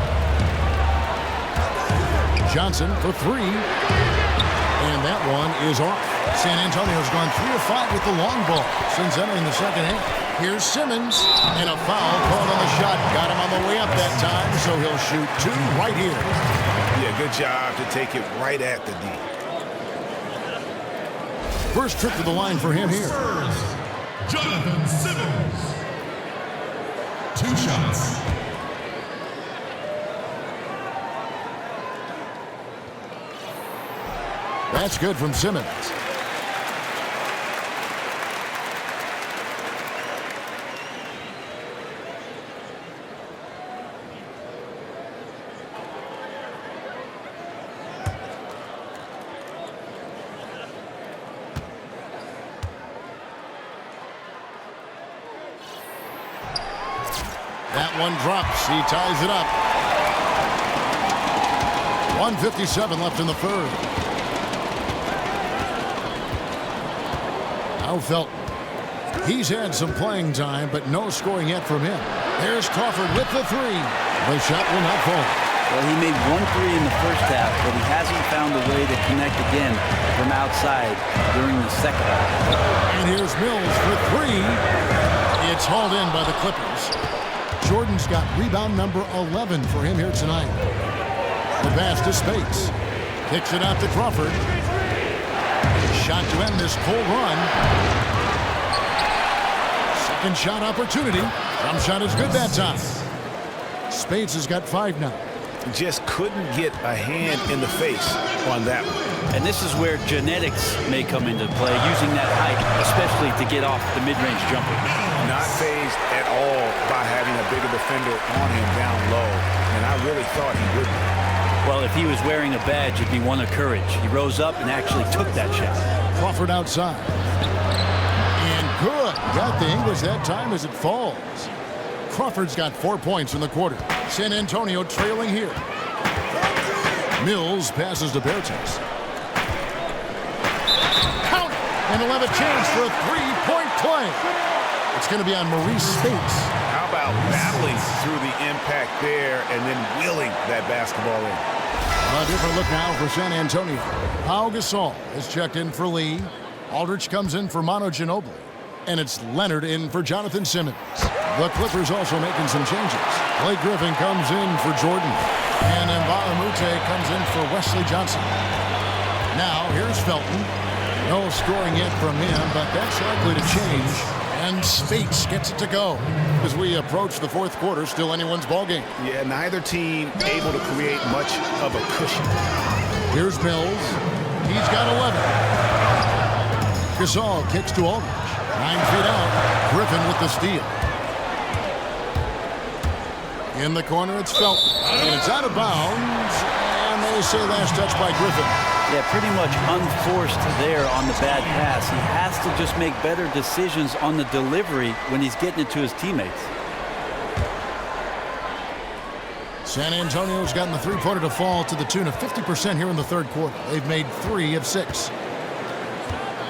Johnson for 3. And that one is off. San Antonio's gone 3 of 5 with the long ball since entering the second half. Here's Simmons. And a foul called on the shot. Got him on the way up that time, so he'll shoot 2 right here. Yeah, good job to take it right at the D. First trip to the line for him here. Jonathan Simmons. 2 shots. That's good from Simmons. That one drops. He ties it up. 1:57 left in the third. Now Felton. He's had some playing time, but no scoring yet from him. Here's Crawford with the three. The shot will not fall. Well, he made 1 3 in the first half, but he hasn't found a way to connect again from outside during the second half. And here's Mills for three. It's hauled in by the Clippers. Jordan's got rebound number 11 for him here tonight. The pass to Spates. Kicks it out to Crawford. Shot to end this cold run. Second shot opportunity. Jump shot is good that time. Spates has got 5 now. Just couldn't get a hand in the face on that one. And this is where genetics may come into play, using that height, especially to get off the mid-range jumper. Not fazed at all by having a bigger defender on him down low, and I really thought he would be. Well, if he was wearing a badge, it'd be one of courage. He rose up and actually took that shot. Crawford outside. And good. Got the English that time as it falls. Crawford's got 4 points in the quarter. San Antonio trailing here. Mills passes to Bertens. Count it! And he'll have a chance for a three-point play. It's going to be on Maurice Spates. How about battling through the impact there and then wheeling that basketball in? A different look now for San Antonio. Pau Gasol is checked in for Lee. Aldridge comes in for Manu Ginobili. And it's Leonard in for Jonathan Simmons. The Clippers also making some changes. Blake Griffin comes in for Jordan. And Mbalamute comes in for Wesley Johnson. Now, here's Felton. No scoring yet from him, but that's likely to change. And Spates gets it to go. As we approach the fourth quarter, still anyone's ballgame. Yeah, neither team able to create much of a cushion. Here's Mills. He's got 11. Gasol kicks to Aldridge. 9 feet out. Griffin with the steal. In the corner, it's Felton. And it's out of bounds. And they say last touch by Griffin. Yeah, pretty much unforced there on the bad pass. He has to just make better decisions on the delivery when he's getting it to his teammates. San Antonio's gotten the three-pointer to fall to the tune of 50% here in the third quarter. They've made 3 of 6.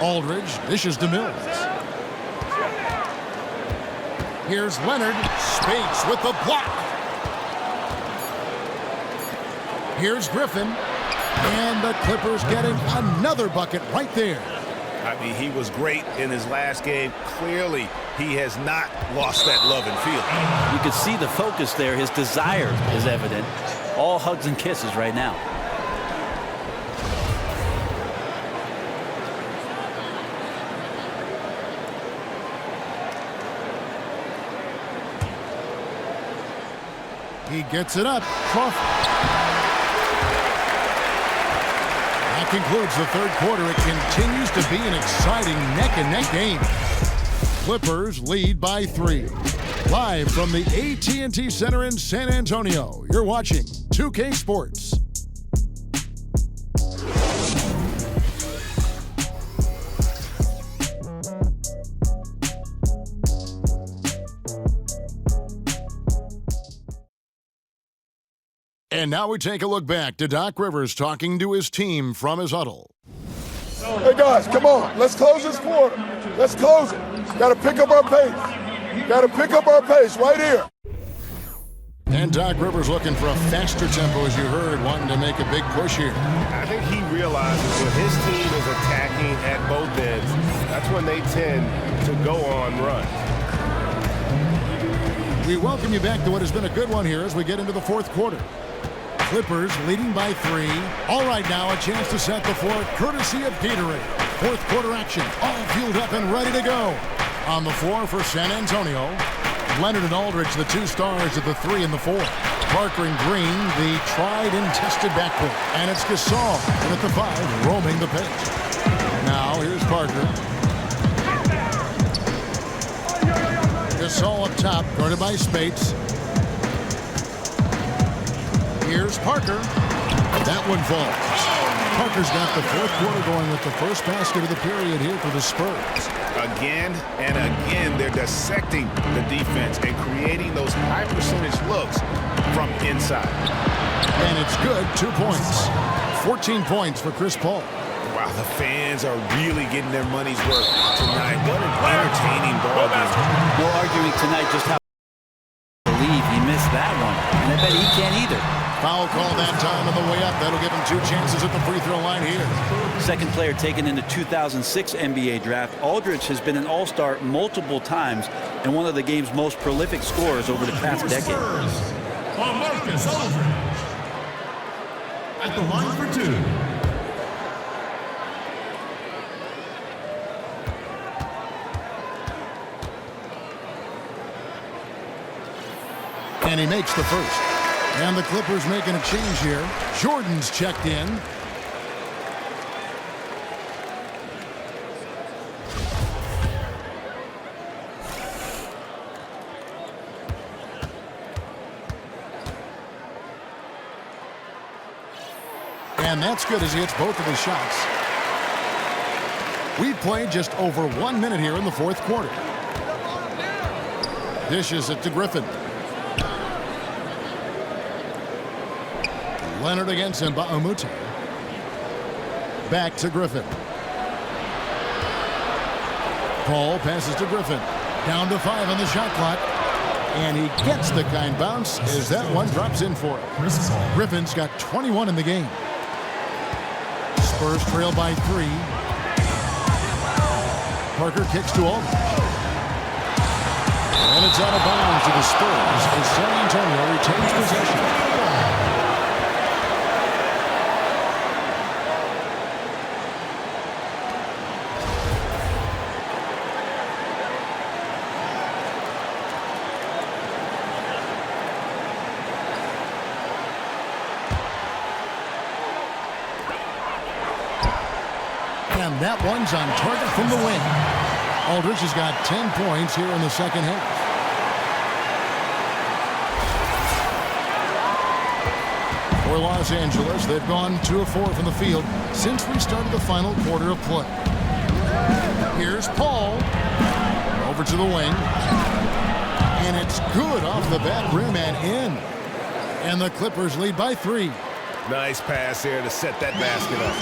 Aldridge dishes to Mills. Here's Leonard. Spates with the block. Here's Griffin. And the Clippers getting another bucket right there. I mean, he was great in his last game. Clearly, he has not lost that love and feel. You could see the focus there. His desire is evident. All hugs and kisses right now. He gets it up. Crawford. That concludes the third quarter. It continues to be an exciting neck-and-neck game. Clippers lead by 3. Live from the AT&T Center in San Antonio, you're watching 2K Sports. And now we take a look back to Doc Rivers talking to his team from his huddle. Hey, guys, come on. Let's close this quarter. Let's close it. Got to pick up our pace. Got to pick up our pace right here. And Doc Rivers looking for a faster tempo, as you heard, wanting to make a big push here. I think he realizes when his team is attacking at both ends, that's when they tend to go on runs. We welcome you back to what has been a good one here as we get into the fourth quarter. Clippers leading by 3. All right, now a chance to set the floor courtesy of Gatorade. Fourth quarter action, all fueled up and ready to go. On the floor for San Antonio, Leonard and Aldridge, the 2 stars at the 3 and the 4. Parker and Green, the tried and tested backcourt. And it's Gasol and at the 5, roaming the paint. Now here's Parker. Gasol up top, guarded by Spates. Here's Parker. That one falls. Parker's got the fourth quarter going with the first basket of the period here for the Spurs. Again and again, they're dissecting the defense and creating those high percentage looks from inside. And it's good, 2 points. 14 points for Chris Paul. Wow, the fans are really getting their money's worth tonight. What an entertaining ball game. No arguing tonight just how believe he missed that one. And I bet he can't either. Foul call that time on the way up. That'll give him 2 chances at the free throw line here. Second player taken in the 2006 NBA draft, Aldridge has been an all-star multiple times and one of the game's most prolific scorers over the past decade. Marcus Aldridge at the line for 2. And he makes the first. And the Clippers making a change here. Jordan's checked in. And that's good as he hits both of his shots. We've played just over 1 minute here in the fourth quarter. Dishes it to Griffin. Leonard against him, Ba'amuti. Back to Griffin. Paul passes to Griffin. Down to 5 on the shot clock. And he gets the kind bounce as that one drops in for him. Griffin's got 21 in the game. Spurs trail by 3. Parker kicks to Aldridge. And it's out of bounds to the Spurs as San Antonio retains possession. And that one's on target from the wing. Aldridge has got 10 points here in the second half. For Los Angeles, they've gone 2 of 4 from the field since we started the final quarter of play. Here's Paul. Over to the wing. And it's good off the back rim and in. And the Clippers lead by 3. Nice pass here to set that basket up.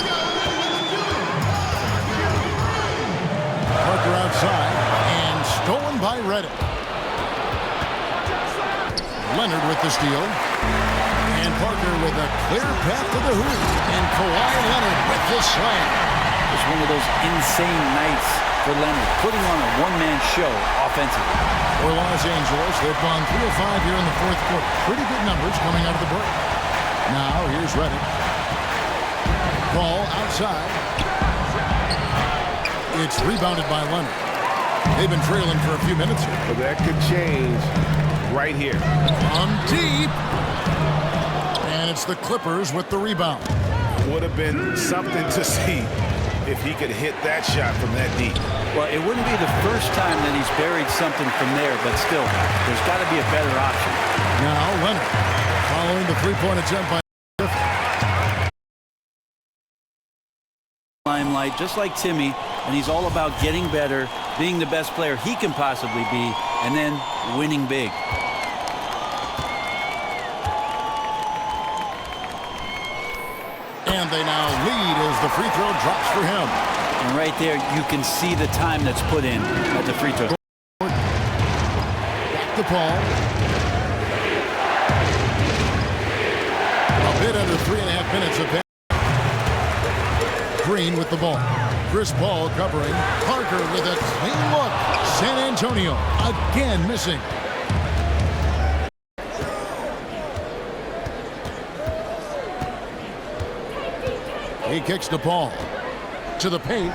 Parker outside and stolen by Reddick. Leonard with the steal. And Parker with a clear path to the hoop. And Kawhi Leonard with the slam. It's one of those insane nights for Leonard, putting on a one-man show offensively. For Los Angeles, they've gone 3 of 5 here in the fourth quarter. Pretty good numbers coming out of the break. Now, here's Reddick. Ball outside. It's rebounded by Leonard. They've been trailing for a few minutes here. But that could change right here. On deep. And it's the Clippers with the rebound. Would have been something to see if he could hit that shot from that deep. Well, it wouldn't be the first time that he's buried something from there, but still, there's got to be a better option. Now Leonard following the three-point attempt by limelight, just like Timmy, and he's all about getting better, being the best player he can possibly be, and then winning big. And they now lead as the free throw drops for him. And right there, you can see the time that's put in at the free throw. Back to Paul. A bit under 3.5 minutes of pass. Green with the ball. Chris Paul covering. Parker with a clean look. San Antonio again missing. He kicks the ball to the paint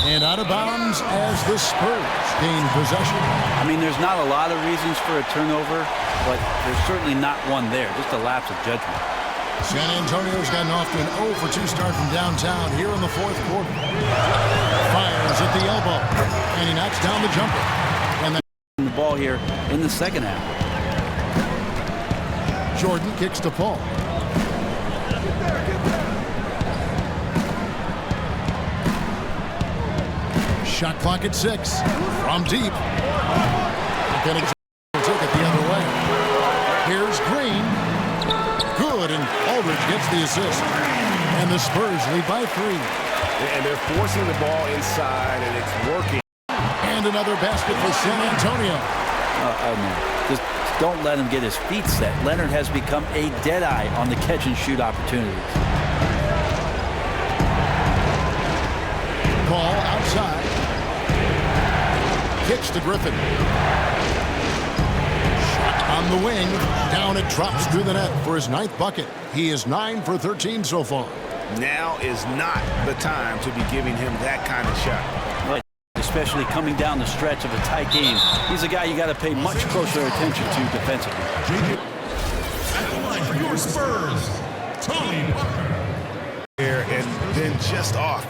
and out of bounds as the Spurs gain possession. I mean, there's not a lot of reasons for a turnover, but there's certainly not one there, just a lapse of judgment. San Antonio's gotten off to an 0 for 2 start from downtown here in the fourth quarter. Fires at the elbow, and he knocks down the jumper. And the ball here in the second half. Jordan kicks to Paul. Shot clock at 6. From deep. Then take it the other way. Here's Green. Good, and Aldridge gets the assist. And the Spurs lead by 3. And they're forcing the ball inside, and it's working. And another basket for San Antonio. Just don't let him get his feet set. Leonard has become a deadeye on the catch-and-shoot opportunities. Ball outside. Kicks to Griffin. Shot on the wing. Down it drops through the net for his 9th bucket. He is 9 for 13 so far. Now is not the time to be giving him that kind of shot. Especially coming down the stretch of a tight game. He's a guy you got to pay much closer attention to defensively. At the line for your Spurs, Tony Parker. Here and then just off.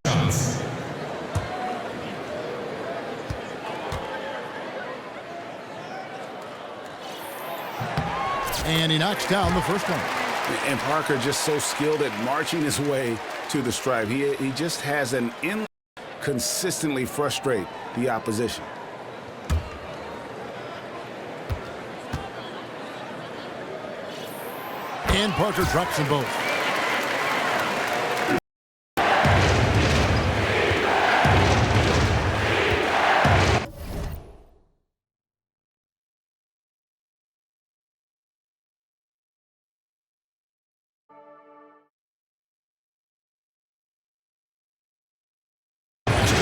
Shots. And he knocks down the first one. And Parker just so skilled at marching his way to the stripe. He just has an consistently frustrate the opposition. And Parker drops them both.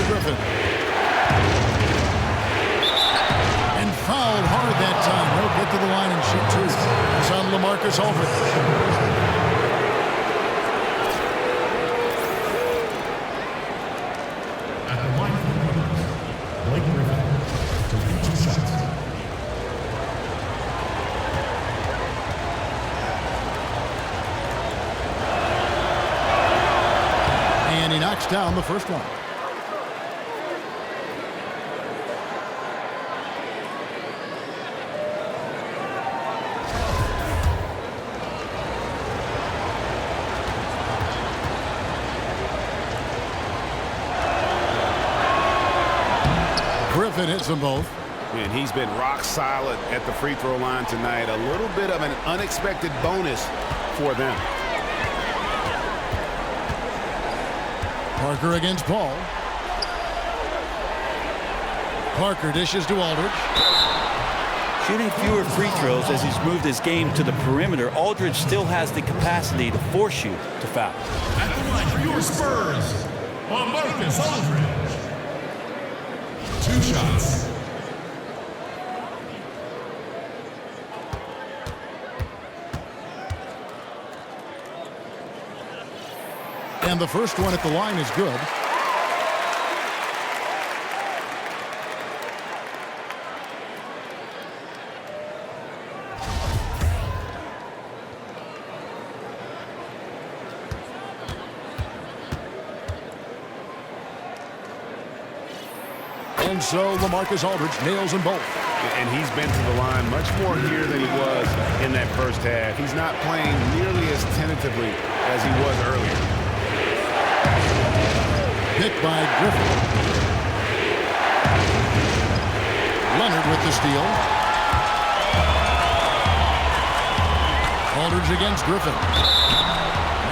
Griffin. And fouled hard that time. No get to the line and shoot 2. It's on LaMarcus Aldridge. At the line for Blake Griffin to make 2 shots. And he knocks down the first one. Griffin hits them both. And he's been rock solid at the free throw line tonight. A little bit of an unexpected bonus for them. Parker against Paul. Parker dishes to Aldridge. Shooting fewer free throws as he's moved his game to the perimeter, Aldridge still has the capacity to force you to foul. At the line for your Spurs, LaMarcus Aldridge. 2 shots. And the first one at the line is good. And so LaMarcus Aldridge nails them both. And he's been to the line much more here than he was in that first half. He's not playing nearly as tentatively as he was earlier. Picked by Griffin. Leonard with the steal. Aldridge against Griffin.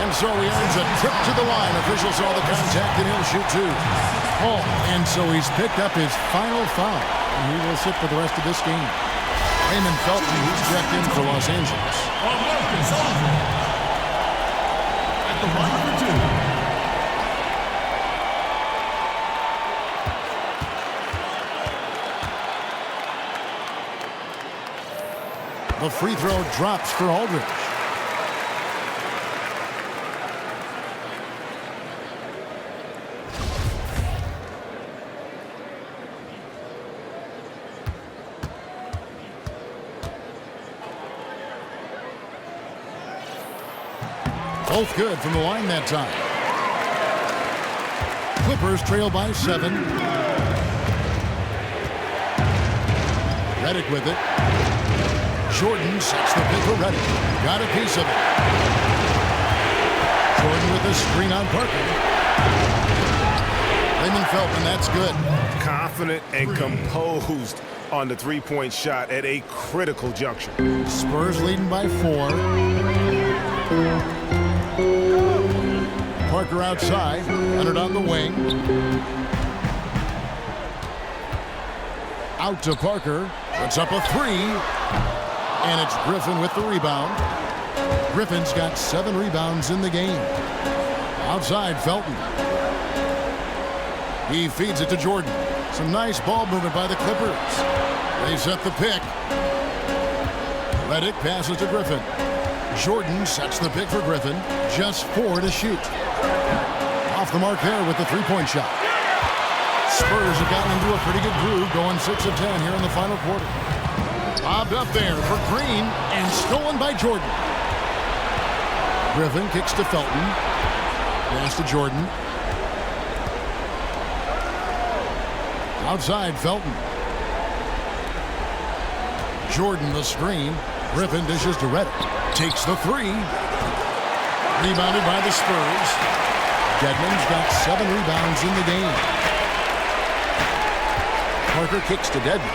And so he earns a trip to the line. Officials saw the contact and he'll shoot 2. Oh, and so he's picked up his final foul. And he will sit for the rest of this game. Raymond Felton, he's checked in for Los Angeles. LaMarcus Aldridge. At the line for 2. The free throw drops for Aldridge. Both good from the line that time. Clippers trail by 7. Redick with it. Jordan sets the pick for Redick. Got a piece of it. Jordan with a screen on Parker. Raymond Felton, that's good. Confident and composed on the three-point shot at a critical juncture. Spurs leading by 4. Parker outside. Leonard on the wing. Out to Parker. Puts up a 3. And it's Griffin with the rebound. Griffin's got 7 rebounds in the game. Outside, Felton. He feeds it to Jordan. Some nice ball movement by the Clippers. They set the pick. Redick passes to Griffin. Jordan sets the pick for Griffin. Just 4 to shoot. Off the mark there with the three-point shot. Spurs have gotten into a pretty good groove, going 6 of 10 here in the final quarter. Bobbed up there for Green and stolen by Jordan. Griffin kicks to Felton. Pass to Jordan. Outside, Felton. Jordan the screen. Griffin dishes to Redick. Takes the 3. Rebounded by the Spurs. Dedmon's got 7 rebounds in the game. Parker kicks to Dedmon.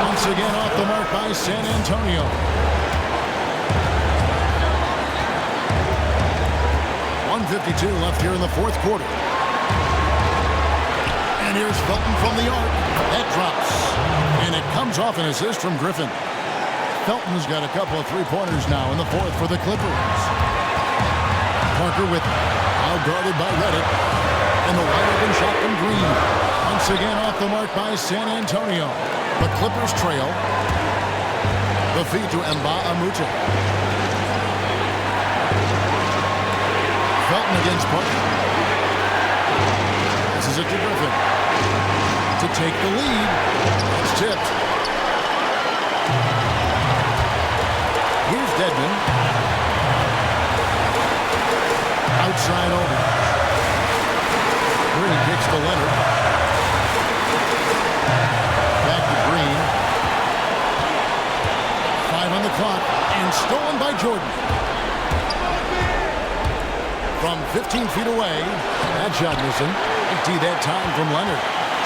Once again off the mark by San Antonio. .152 left here in the fourth quarter. And here's Felton from the arc. That drops. And it comes off an assist from Griffin. Felton's got a couple of three-pointers now in the fourth for the Clippers. Parker with now guarded by Redick. And the wide open shot from Green. Once again off the mark by San Antonio. The Clippers trail. The feed to Mba Amute. Felton against Parker. This is it to Griffin. To take the lead. It's tipped. Here's Dedmon. Outside over. Green kicks to Leonard. Back to Green. 5 on the clock. And stolen by Jordan. From 15 feet away. That shot missing. Empty that time from Leonard.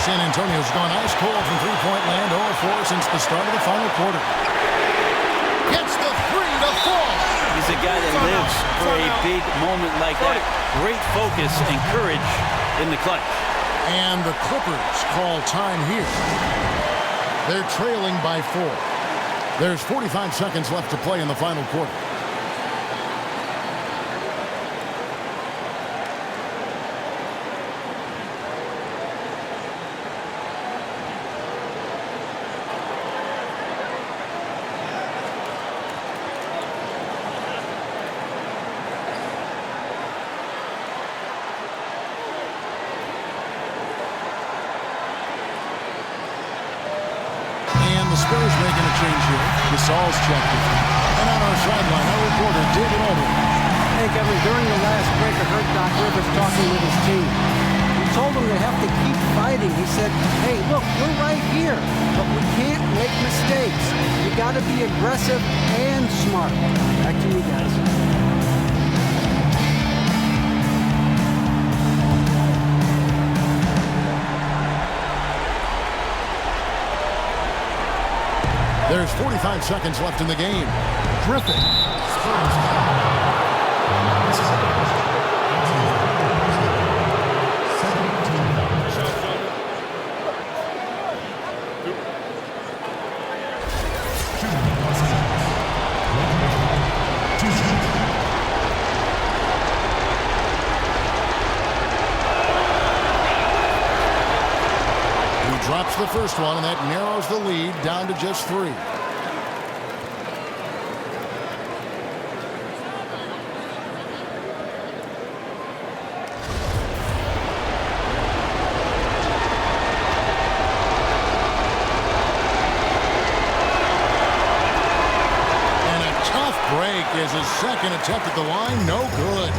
San Antonio's gone ice cold from three-point land. 0-4 since the start of the final quarter. Gets the 3 to fall. He's a guy that lives for a big moment like that. Great focus and courage in the clutch. And the Clippers call time here. They're trailing by 4. There's 45 seconds left to play in the final quarter. Spurs making a change here. Gasol's checked it. And on our sideline, our reporter, David Aldridge. Hey, Kevin, during the last break, I heard Doc Rivers talking with his team. He told them they have to keep fighting. He said, hey, look, we're right here, but we can't make mistakes. You got to be aggressive and smart. Back to you guys. There's 45 seconds left in the game. Griffin. Drops the first one, and that narrows the lead down to just 3. And a tough break is his second attempt at the line. No good.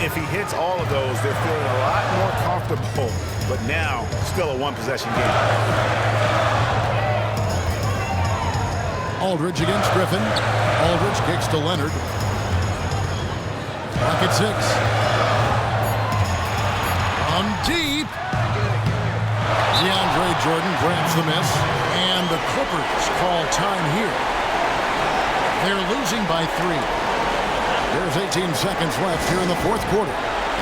If he hits all of those, they're feeling a lot more comfortable. But now, still a one-possession game. Aldridge against Griffin. Aldridge kicks to Leonard. Clock at 6. Jordan grabs the miss, and the Clippers call time here. They're losing by 3. There's 18 seconds left here in the fourth quarter.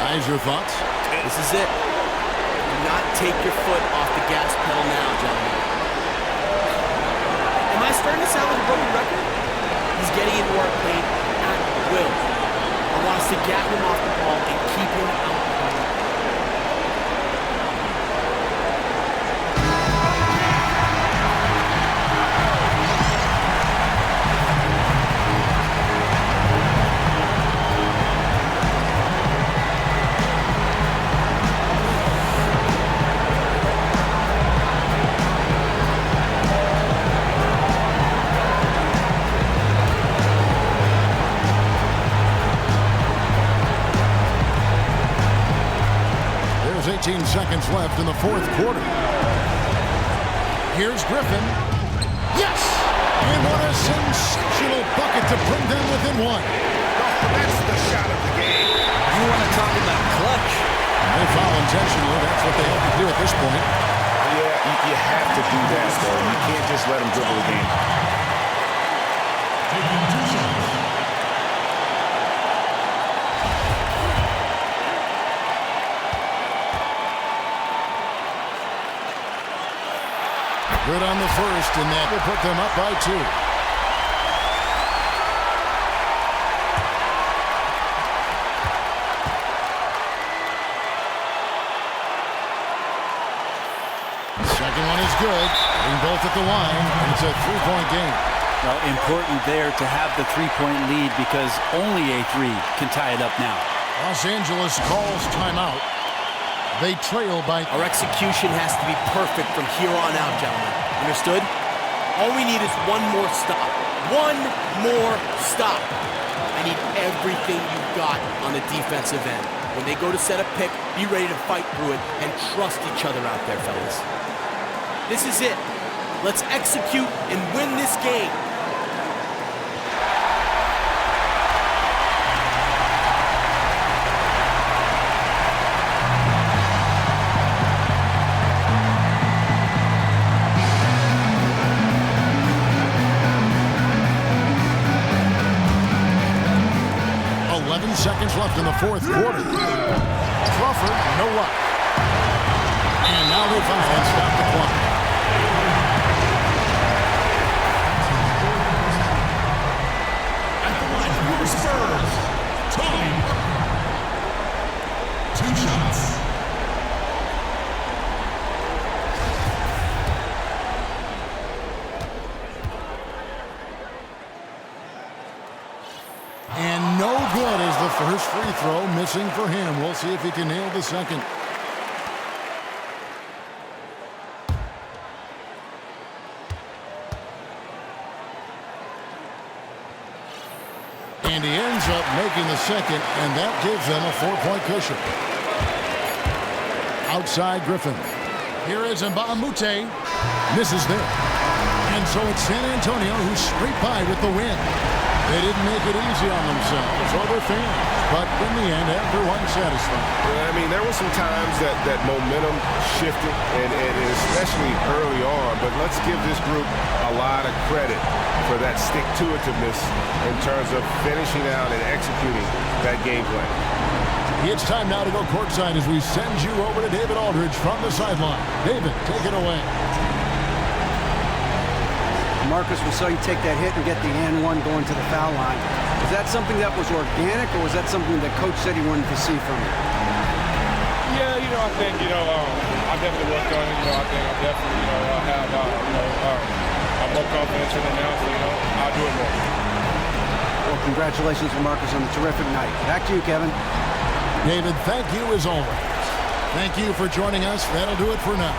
Guys, your thoughts? This is it. Do not take your foot off the gas pedal now, gentlemen. Am I starting to sound like a broken record? He's getting into our paint at will. I want us to gap him off the ball and keep him out. There's 18 seconds left in the fourth quarter. Here's Griffin. Yes! And what a sensational bucket to bring them within 1. That's the shot of the game. You want to talk about clutch? They foul intentionally. That's what they have to do at this point. Yeah, you have to do that, though. You can't just let them dribble the game. Good on the first, and that will put them up by 2. The second one is good. Getting both at the line, and it's a 3-point game. Well, important there to have the 3-point lead because only a 3 can tie it up now. Los Angeles calls timeout. They trail by... Our execution has to be perfect from here on out, gentlemen. Understood? All we need is one more stop. One more stop. I need everything you've got on the defensive end. When they go to set a pick, be ready to fight through it and trust each other out there, fellas. This is it. Let's execute and win this game. Seconds left in the fourth quarter. Crawford, no luck. And now they foul and stop the clock. At the line for your Spurs, Tony. 2 shots. And no good as the first free throw missing for him. We'll see if he can nail the second. And he ends up making the second, and that gives them a 4-point cushion. Outside Griffin. Here is Mbamute. Misses there. And so it's San Antonio who scraped by with the win. They didn't make it easy on themselves or their fans, but in the end, everyone's satisfied. Yeah, I mean, there were some times that momentum shifted, and especially early on, but let's give this group a lot of credit for that stick-to-itiveness in terms of finishing out and executing that game plan. It's time now to go courtside as we send you over to David Aldridge from the sideline. David, take it away. Marcus, we saw you take that hit and get the and one going to the foul line. Is that something that was organic, or was that something that Coach said he wanted to see from you? Yeah, I think, I definitely worked on it. I think I definitely, have, I'm more confidence in it now, so, I'll do it more. Well, congratulations to Marcus on the terrific night. Back to you, Kevin. David, thank you as always. Thank you for joining us. That'll do it for now.